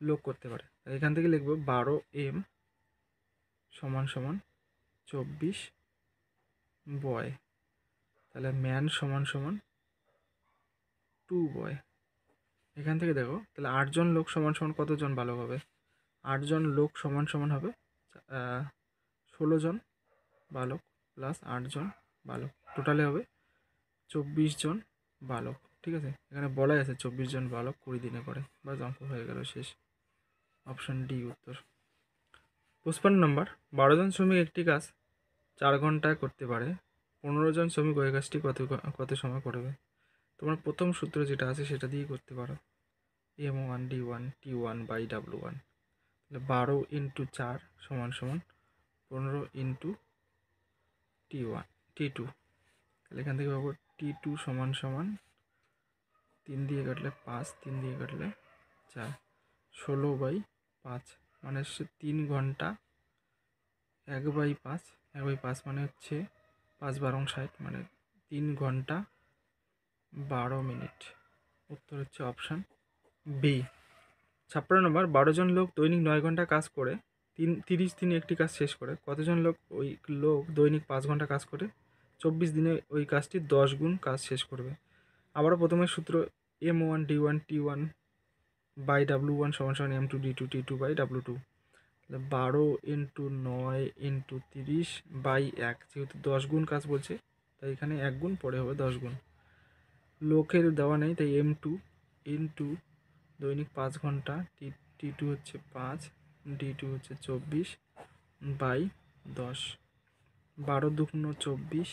লোক করতে পারে, এখান থেকে লিখবো 12m = 24 বয়, তাহলে ম্যান = 2 বয়। এখান থেকে দেখো, তাহলে 8 জন লোক = কতজন বালক হবে? 8 জন লোক = হবে 16 জন বালক প্লাস 8 জন বালক, টোটালে হবে 24 জন বালক, ঠিক আছে। এখানে বলাই আছে 24 জন বালক 20 দিনে করে, বাস অঙ্ক হয়ে গেল, শেষ, অপশান ডি উত্তর। 55 নম্বর, 12 জন শ্রমিক একটি কাজ 4 ঘন্টায় করতে পারে, 15 জন শ্রমিক ওই কাজটি কত সময় করবে? তোমার প্রথম সূত্র যেটা আছে সেটা দিয়েই করতে পারো, M1 D1 T1/W1, তাহলে 12 × 4 = 15 × T2, তাহলে এখান থেকে পাবো T2 = 3 দিয়ে কাটলে 5, 3 দিয়ে কাটলে 4, 16/5, মানে হচ্ছে 3 ঘন্টা, 1/5, 1/5 মানে হচ্ছে 5 12 60, মানে 3 ঘন্টা 12 মিনিট, উত্তর হচ্ছে অপশান বি। 56 নম্বর, 12 জন লোক দৈনিক 9 ঘন্টা কাজ করে 30 দিনে একটি কাজ শেষ করে, কতজন লোক ওই লোক দৈনিক 5 ঘন্টা কাজ করে 24 দিনে ওই কাজটি 10 গুণ কাজ শেষ করবে? আবারও প্রথমে সূত্র, M1 D1 T1/W1 = M2 D2 T2/W2, তাহলে 12 × 9 × 30/1, যেহেতু 10 গুণ কাজ বলছে তাই এখানে 1 গুণ, পরে হবে 10 গুণ। লোকের দেওয়া নেই, তাই M2 × দৈনিক 5 ঘন্টা, T2 হচ্ছে 5, D2 হচ্ছে 24/10, 12 2 24,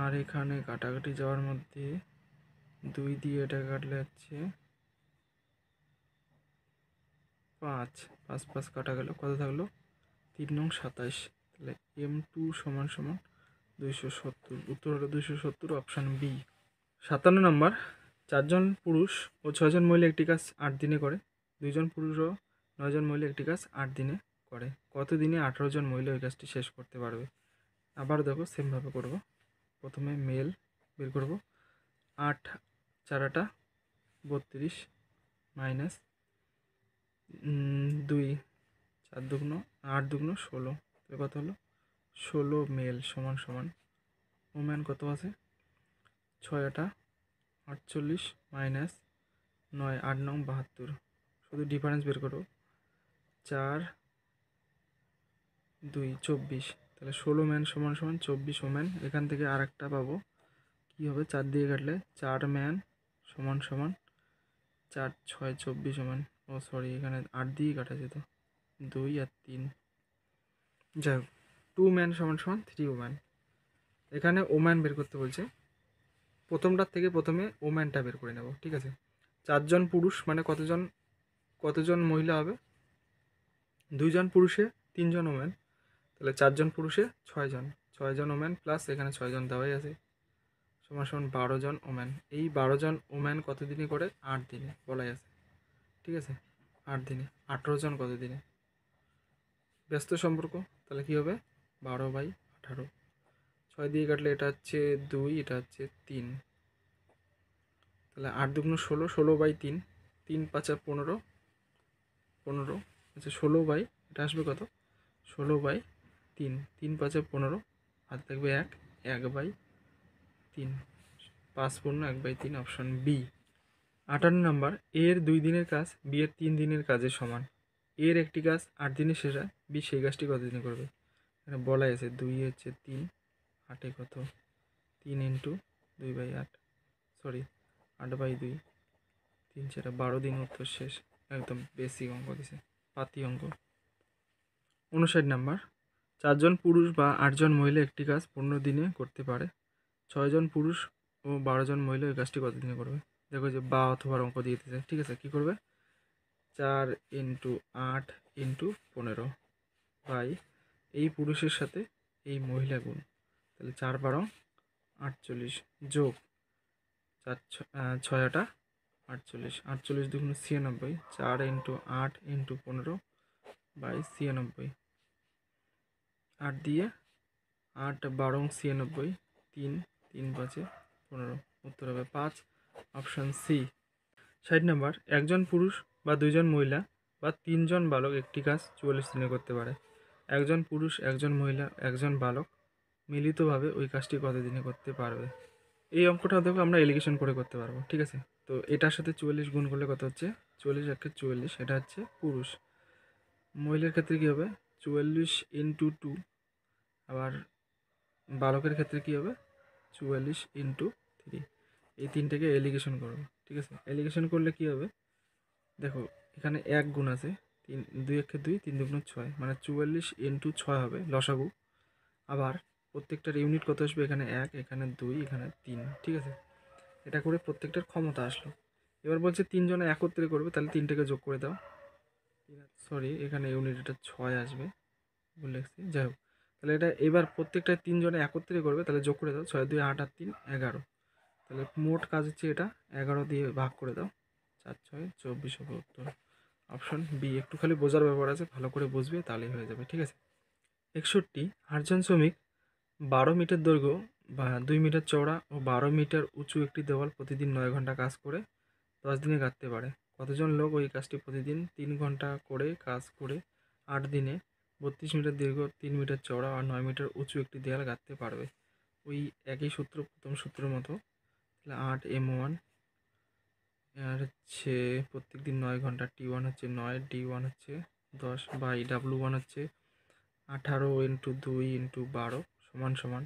আর এখানে কাটাকাটি যাওয়ার মধ্যে 2 দিয়ে এটা কাটলে হচ্ছে 5, 5 5 কাটা গেল, কত থাকলো? 3 নং 27, তাহলে M2 = 270, উত্তর হলো 270, অপশান বি। 57 নম্বর, 4 জন পুরুষ ও 6 জন মহিলা একটি কাজ 8 দিনে করে, 2 জন পুরুষ ও 9 জন মহিলা একটি কাজ 8 দিনে করে, কত দিনে 18 জন মহিলা ওই কাজটি শেষ করতে পারবে? আবার দেখো সেমভাবে করব, প্রথমে মেল বের করব। 8 4 8 32 মাইনাস 2 4 দুগুণ 8 দুগুণ 16, তাহলে কত হলো 16 মেল সমান সমান ওম্যান কত আছে 6 8 48 মাইনাস 9 8 9 72, শুধু ডিফারেন্স বের করো 4 2 24, তাহলে 16 ম্যান সমান সমান 24 ওম্যান। এখান থেকে আর একটা পাবো কী হবে 4 দিয়ে কাটলে 4 ম্যান সমান সমান 4 6 24 ওম্যান। ও সরি, এখানে 8 দিয়ে কাটা যেত 2 আর 3, যাই হোক 2 ম্যান সমান সমান 3 ওম্যান। এখানে ওম্যান বের করতে বলছে, প্রথমটার থেকে প্রথমে ওম্যানটা বের করে নেব, ঠিক আছে। 4 জন পুরুষ মানে কতজন মহিলা হবে 2 জন পুরুষে 3 জন ওম্যান, তাহলে 4 জন পুরুষে 6 জন, 6 জন ওম্যান প্লাস এখানে 6 জন দেওয়াই আছে সমান সমান 12 জন ওম্যান। এই 12 জন ওম্যান কত দিনে করে 8 দিনে বলাই আছে, ঠিক আছে 8 দিনে। 18 জন কত দিনে, ব্যস্ত সম্পর্ক, তাহলে কী হবে 12/18, 6 দিয়ে কাটলে এটা হচ্ছে 2, এটা হচ্ছে 3, তাহলে 8 দুগুণ 16, 16/3, 3 5 15, 15 আচ্ছা 16 এটা আসবে কত 16/3, 3 5 15, হাতে থাকবে 1, 1/3, 5 পূর্ণ 1/3, অপশন বি। 58 নম্বর, এর 2 দিনের কাজ বি এর 3 দিনের কাজের সমান। এর একটি কাজ 8 দিনে শেষ হয়, বি সেই কাজটি কত দিনে করবে। এখানে বলা আছে 2 হচ্ছে 3, 8 কত 3 ইন্টু 2/8, সরি 8/2, 3 4 12 দিন, উত্তর শেষ। একদম বেসিক অঙ্ক দিছে, পাতি অঙ্ক। 59 নাম্বার, 4 জন পুরুষ বা 8 জন মহিলা একটি কাজ 15 দিনে করতে পারে, 6 জন পুরুষ ও 12 জন মহিলা এই কাজটি কত দিনে করবে। দেখো যে বা অথবা অঙ্ক দিয়ে দিতেছে, ঠিক আছে। কী করবে 4 ইন্টু 8 ইন্টু 15 বাই এই পুরুষের সাথে এই মহিলা গুণ, তাহলে 4 12 48 যোগ 4 6 8 48, 48 দুগুণ 96, 4 ইন্টু 8 ইন্টু 15 বাই 96, 8 দিয়ে 8 12 96, 3 3 5 15, উত্তর হবে 5, অপশান সি। 60 নম্বর, একজন পুরুষ বা 2 জন মহিলা বা 3 জন বালক একটি কাজ 44 দিনে করতে পারে, একজন পুরুষ একজন মহিলা একজন বালক মিলিতভাবে ওই কাজটি কত দিনে করতে পারবে। এই অঙ্কটা দেখো আমরা এলিগেশন করে করতে পারবো, ঠিক আছে। তো এটার সাথে 44 গুণ করলে কত হচ্ছে 44 1 44, এটা হচ্ছে পুরুষ। মহিলার ক্ষেত্রে কী হবে 44 ইন্টু 2, আবার বালকের ক্ষেত্রে কী হবে 44 ইন্টু 3, এই তিনটাকে এলিগেশন করবো, ঠিক আছে। এলিগেশন করলে কী হবে দেখো এখানে 1 গুণ আছে, 3 2 1 2, 3 2 6, মানে 44 ইন্টু 6 হবে লসাগু। আবার প্রত্যেকটার ইউনিট কত আসবে, এখানে 1, এখানে 2, এখানে 3, ঠিক আছে। এটা করে প্রত্যেকটার ক্ষমতা আসলো। এবার বলছে 3 জনে একত্রে করবে, তাহলে 3টাকে যোগ করে দাও, সরি এখানে ইউনিট এটা 6 আসবে ভুল লিখছি, যাই হোক। তাহলে এটা এবার প্রত্যেকটা 3 জনে একত্রে করবে, তাহলে যোগ করে দাও 6 2 8 আর 3 11, তাহলে মোট কাজ হচ্ছে এটা 11 দিয়ে ভাগ করে দাও, 4 6 24 হবে উত্তর, অপশন বি। একটু খালি বোঝার ব্যাপার আছে, ভালো করে বুঝবে তাহলেই হয়ে যাবে, ঠিক আছে। 61, 8 জন শ্রমিক 12 মিটার দৈর্ঘ্য বা 2 মিটার চওড়া ও 12 মিটার উঁচু একটি দেওয়াল প্রতিদিন 9 ঘন্টা কাজ করে 10 দিনে গাঁথতে পারে। কতজন লোক ওই কাজটি প্রতিদিন 3 ঘন্টা করে কাজ করে 8 দিনে 32 মিটার দীর্ঘ 3 মিটার চওড়া আর 9 মিটার উঁচু একটি দেওয়াল গাঁথতে পারবে। ওই একই সূত্র, প্রথম সূত্রের মতো, তাহলে 8 m1 আর হচ্ছে প্রত্যেক দিন 9 ঘন্টা, T1 হচ্ছে 9, D1 হচ্ছে 10 বাই W1 হচ্ছে 18 ইন্টু 2 ইন্টু 12 সমান সমান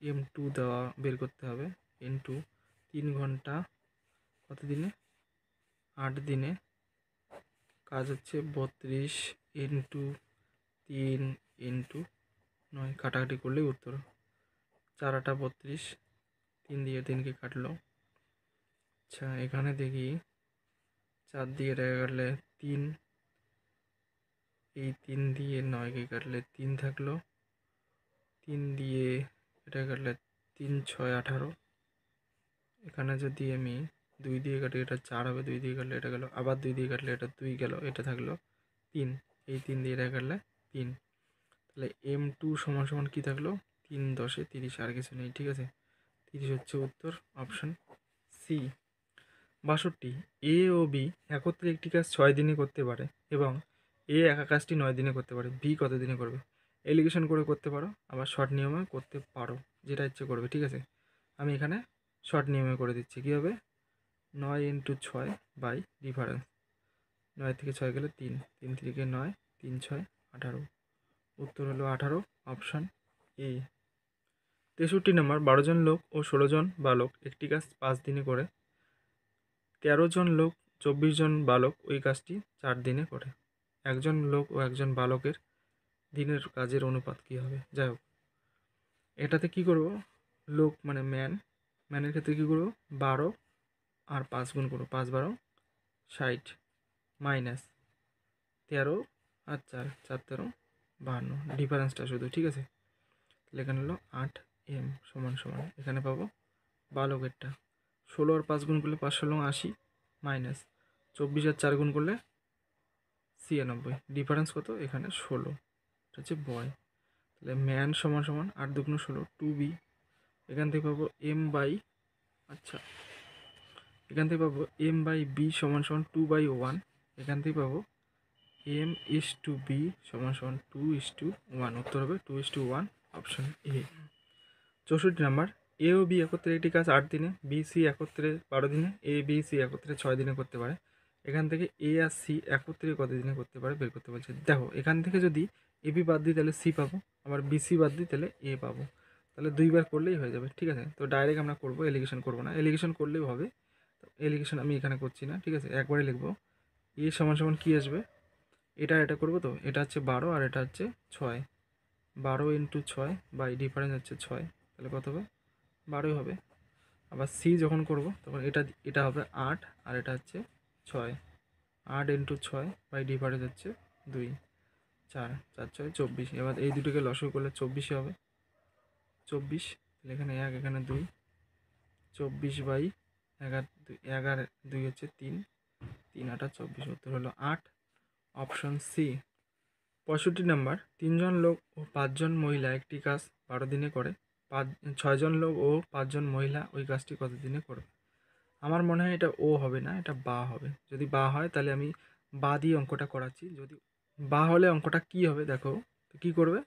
M2 দেওয়া বের করতে হবে ইন্টু 3 ঘন্টা কত দিনে 8 দিনে, কাজ হচ্ছে 32 ইন্টু 3 ইন্টু 9, কাটাকাটি করলেই উত্তর 4 8 32, 3 দিয়ে 3কে কাটলো। আচ্ছা এখানে দেখি 4 দিয়ে এটাকে কাটলে 3, এই 3 দিয়ে 9কে কাটলে 3 থাকলো, 3 দিয়ে এটা কাটলে 3 6 18, এখানে যদি আমি 2 দিয়ে কাটি এটা 4 হবে, 2 দিয়ে কাটলে এটা গেল, আবার 2 দিয়ে কাটলে এটা 2 গেল, এটা থাকলো 3, এই 3 দিয়ে এটা কাটলে 3, তাহলে M2 সমান সমান কী থাকলো 3 10 30, আর কিছু নেই, ঠিক আছে। 30 হচ্ছে উত্তর, অপশান সি। 62, এ ও বি একত্রে একটি কাজ 6 দিনে করতে পারে এবং এ একা কাজটি 9 দিনে করতে পারে, বি কত দিনে করবে? এলিগেশন করে করতে পারো, আবার শর্ট নিয়মে করতে পারো, যেটা ইচ্ছে করবে। ঠিক আছে, আমি এখানে শর্ট নিয়মে করে দিচ্ছি। কী হবে? 9 × 6 বাই ডিফারেন্স। 9 থেকে 6 গেলে 3, 3 থেকে 9, 3 6 18, উত্তর হলো 18, অপশান এ। 63 নম্বর, 12 জন লোক ও 16 জন বালক একটি কাজ 5 দিনে করে, 13 জন লোক 24 জন বালক ওই কাজটি 4 দিনে করে। একজন লোক ও একজন বালকের দিনের কাজের অনুপাত কী হবে? যাই হোক, এটাতে কী করব? লোক মানে ম্যানের ক্ষেত্রে কী করব? 12 আর 5 গুণ করবো, 5 12 60 মাইনাস 13 আর 4 4 13 52, ডিফারেন্সটা শুধু। ঠিক আছে, এখানে হলো 8 m সমান সমান, এখানে পাবো বালকেরটা 16 আর 5 গুণ করলে 5 16 80 মাইনাস 24 আর 4 গুণ করলে 96, ডিফারেন্স কত? এখানে 16, এটা হচ্ছে বয়। তাহলে ম্যান সমান সমান 8 2 16 2b, এখান থেকে পাবো m/b সমান সমান 2/1, এখান থেকে পাবো m/b সমান সমান 2:1, উত্তর হবে 2:1, অপশান এ। 64 নাম্বার, এ ও বি একত্রে একটি কাজ 8 দিনে, বি সি একত্রে 12 দিনে, এ বি সি একত্রে 6 দিনে করতে পারে। এখান থেকে এ আর সি একত্রে কত দিনে করতে পারে বের করতে বলছে। দেখো, এখান থেকে যদি এ বি বাদ দিই তাহলে সি পাবো, আবার বি সি বাদ দিই তাহলে এ পাবো, তাহলে 2 বার করলেই হয়ে যাবে। ঠিক আছে, তো ডাইরেক্ট আমরা করবো, এলিগেশন করবো না। এলিগেশন করলেও হবে, এলিগেশন আমি এখানে করছি না। ঠিক আছে, একবারে লিখবো। এ সমান সমান কী আসবে? এটা করবো, তো এটা হচ্ছে 12 আর এটা হচ্ছে 6, 12 × 6 বাই ডিফারেন্স হচ্ছে 6, তাহলে কত হবে? 12 হবে। আবার সি যখন করব তখন এটা হবে 8 আর এটা হচ্ছে 6, 8 × 6 বাই ডিফারেন্স হচ্ছে 2, 4 4 6 24। এবার এই দুটোকে লসগু করলে 24 হবে, 24, তাহলে এখানে 1 এখানে 2, 24/11 2 হচ্ছে 3, 3 8 24, উত্তর হলো 8, অপশন সি। 65 নাম্বার, 3 জন লোক ও 5 জন মহিলা একটি কাজ 12 দিনে করে, 6 জন লোক ও 5 জন মহিলা ওই কাজটি কত দিনে করবে? আমার মনে হয় এটা ও হবে না, এটা বা হবে। যদি বা হয় তাহলে আমি বা দিয়ে অঙ্কটা করাচ্ছি। যদি বা হলে অঙ্কটা কি হবে দেখো, তো কী করবে?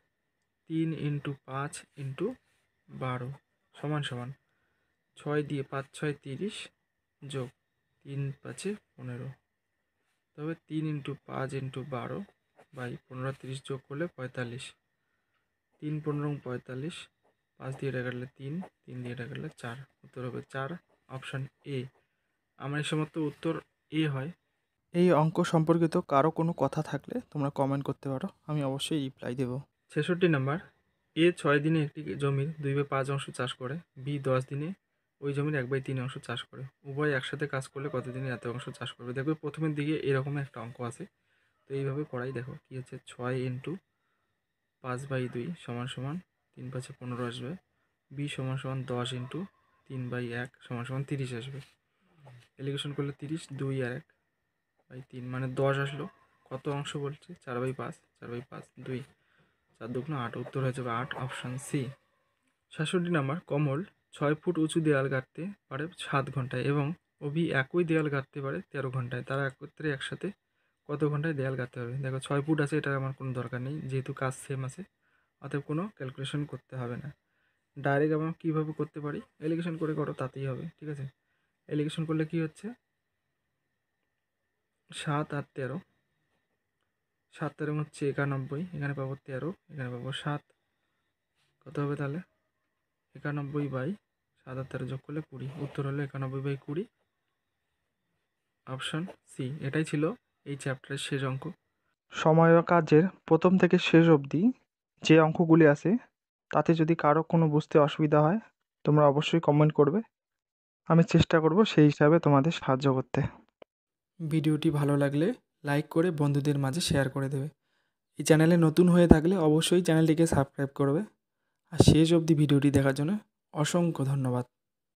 3 × 5 × 12 সমান সমান 6 দিয়ে 5 6 30 যোগ 3 5 15, তবে 3 × 5 × 12 বাই 15 30 যোগ করলে 45, 3 15 45, 5 দিয়ে এটা কাটলে 3, 3 দিয়ে এটা কাটলে 4, উত্তর হবে 4, অপশান এ। আমার এই সমস্ত উত্তর এ হয়। এই অঙ্ক সম্পর্কিত কারো কোনো কথা থাকলে তোমরা কমেন্ট করতে পারো, আমি অবশ্যই রিপ্লাই দেব। 66 নাম্বার, এ 6 দিনে একটি জমির 2/5 অংশ চাষ করে, বি 10 দিনে ওই জমির 1/3 অংশ চাষ করে। উভয় একসাথে কাজ করলে কত দিনে এত অংশ চাষ করবে? দেখবে প্রথমের দিকে এরকম একটা অঙ্ক আছে, তো এইভাবে করাই। দেখো কী হচ্ছে, 6 × 5/2 সমান সমান 3 5 15 আসবে, বি সমান সমান 10 × 3/1 সমান সমান 30 আসবে। এলিগেশন করলে 30, 2 আর 1/3 মানে 10 আসলো। কত অংশ বলছে? 4/5, 4/5 2, 4 2 8, উত্তর হয়ে যাবে 8, অপশান সি। 67 নাম্বার, কমল 6 ফুট উঁচু দেয়াল গাঁথতে পারে 7 ঘন্টায় এবং অভি একই দেয়াল গাঁথতে পারে 13 ঘন্টায়। তারা একসাথে কত ঘন্টায় দেয়াল গাঁথতে হবে? দেখো 6 ফুট আছে, এটার আমার কোনো দরকার নেই, যেহেতু কাজ সেম আছে, অতএব কোনো ক্যালকুলেশন করতে হবে না। ডাইরেক্ট আমরা কীভাবে করতে পারি? এলিগেশন করে করো, তাতেই হবে। ঠিক আছে, এলিগেশন করলে কি হচ্ছে, 7 আর 13, 7 13 হচ্ছে 91, এখানে পাবো 13, এখানে পাবো 7, কত হবে তাহলে? 91/7 আর 13 যোগ করলে 20, উত্তর হলো 91/20, অপশান সি। এটাই ছিল এই চ্যাপ্টারের শেষ অঙ্ক। সময় ও কাজের প্রথম থেকে শেষ অবধি যে অঙ্কগুলি আছে তাতে যদি কারো কোনো বুঝতে অসুবিধা হয় তোমরা অবশ্যই কমেন্ট করবে, আমি চেষ্টা করব সেই হিসাবে তোমাদের সাহায্য করতে। ভিডিওটি ভালো লাগলে লাইক করে বন্ধুদের মাঝে শেয়ার করে দেবে। এই চ্যানেলে নতুন হয়ে থাকলে অবশ্যই চ্যানেলটিকে সাবস্ক্রাইব করবে। আর শেষ অবধি ভিডিওটি দেখার জন্য অসংখ্য ধন্যবাদ।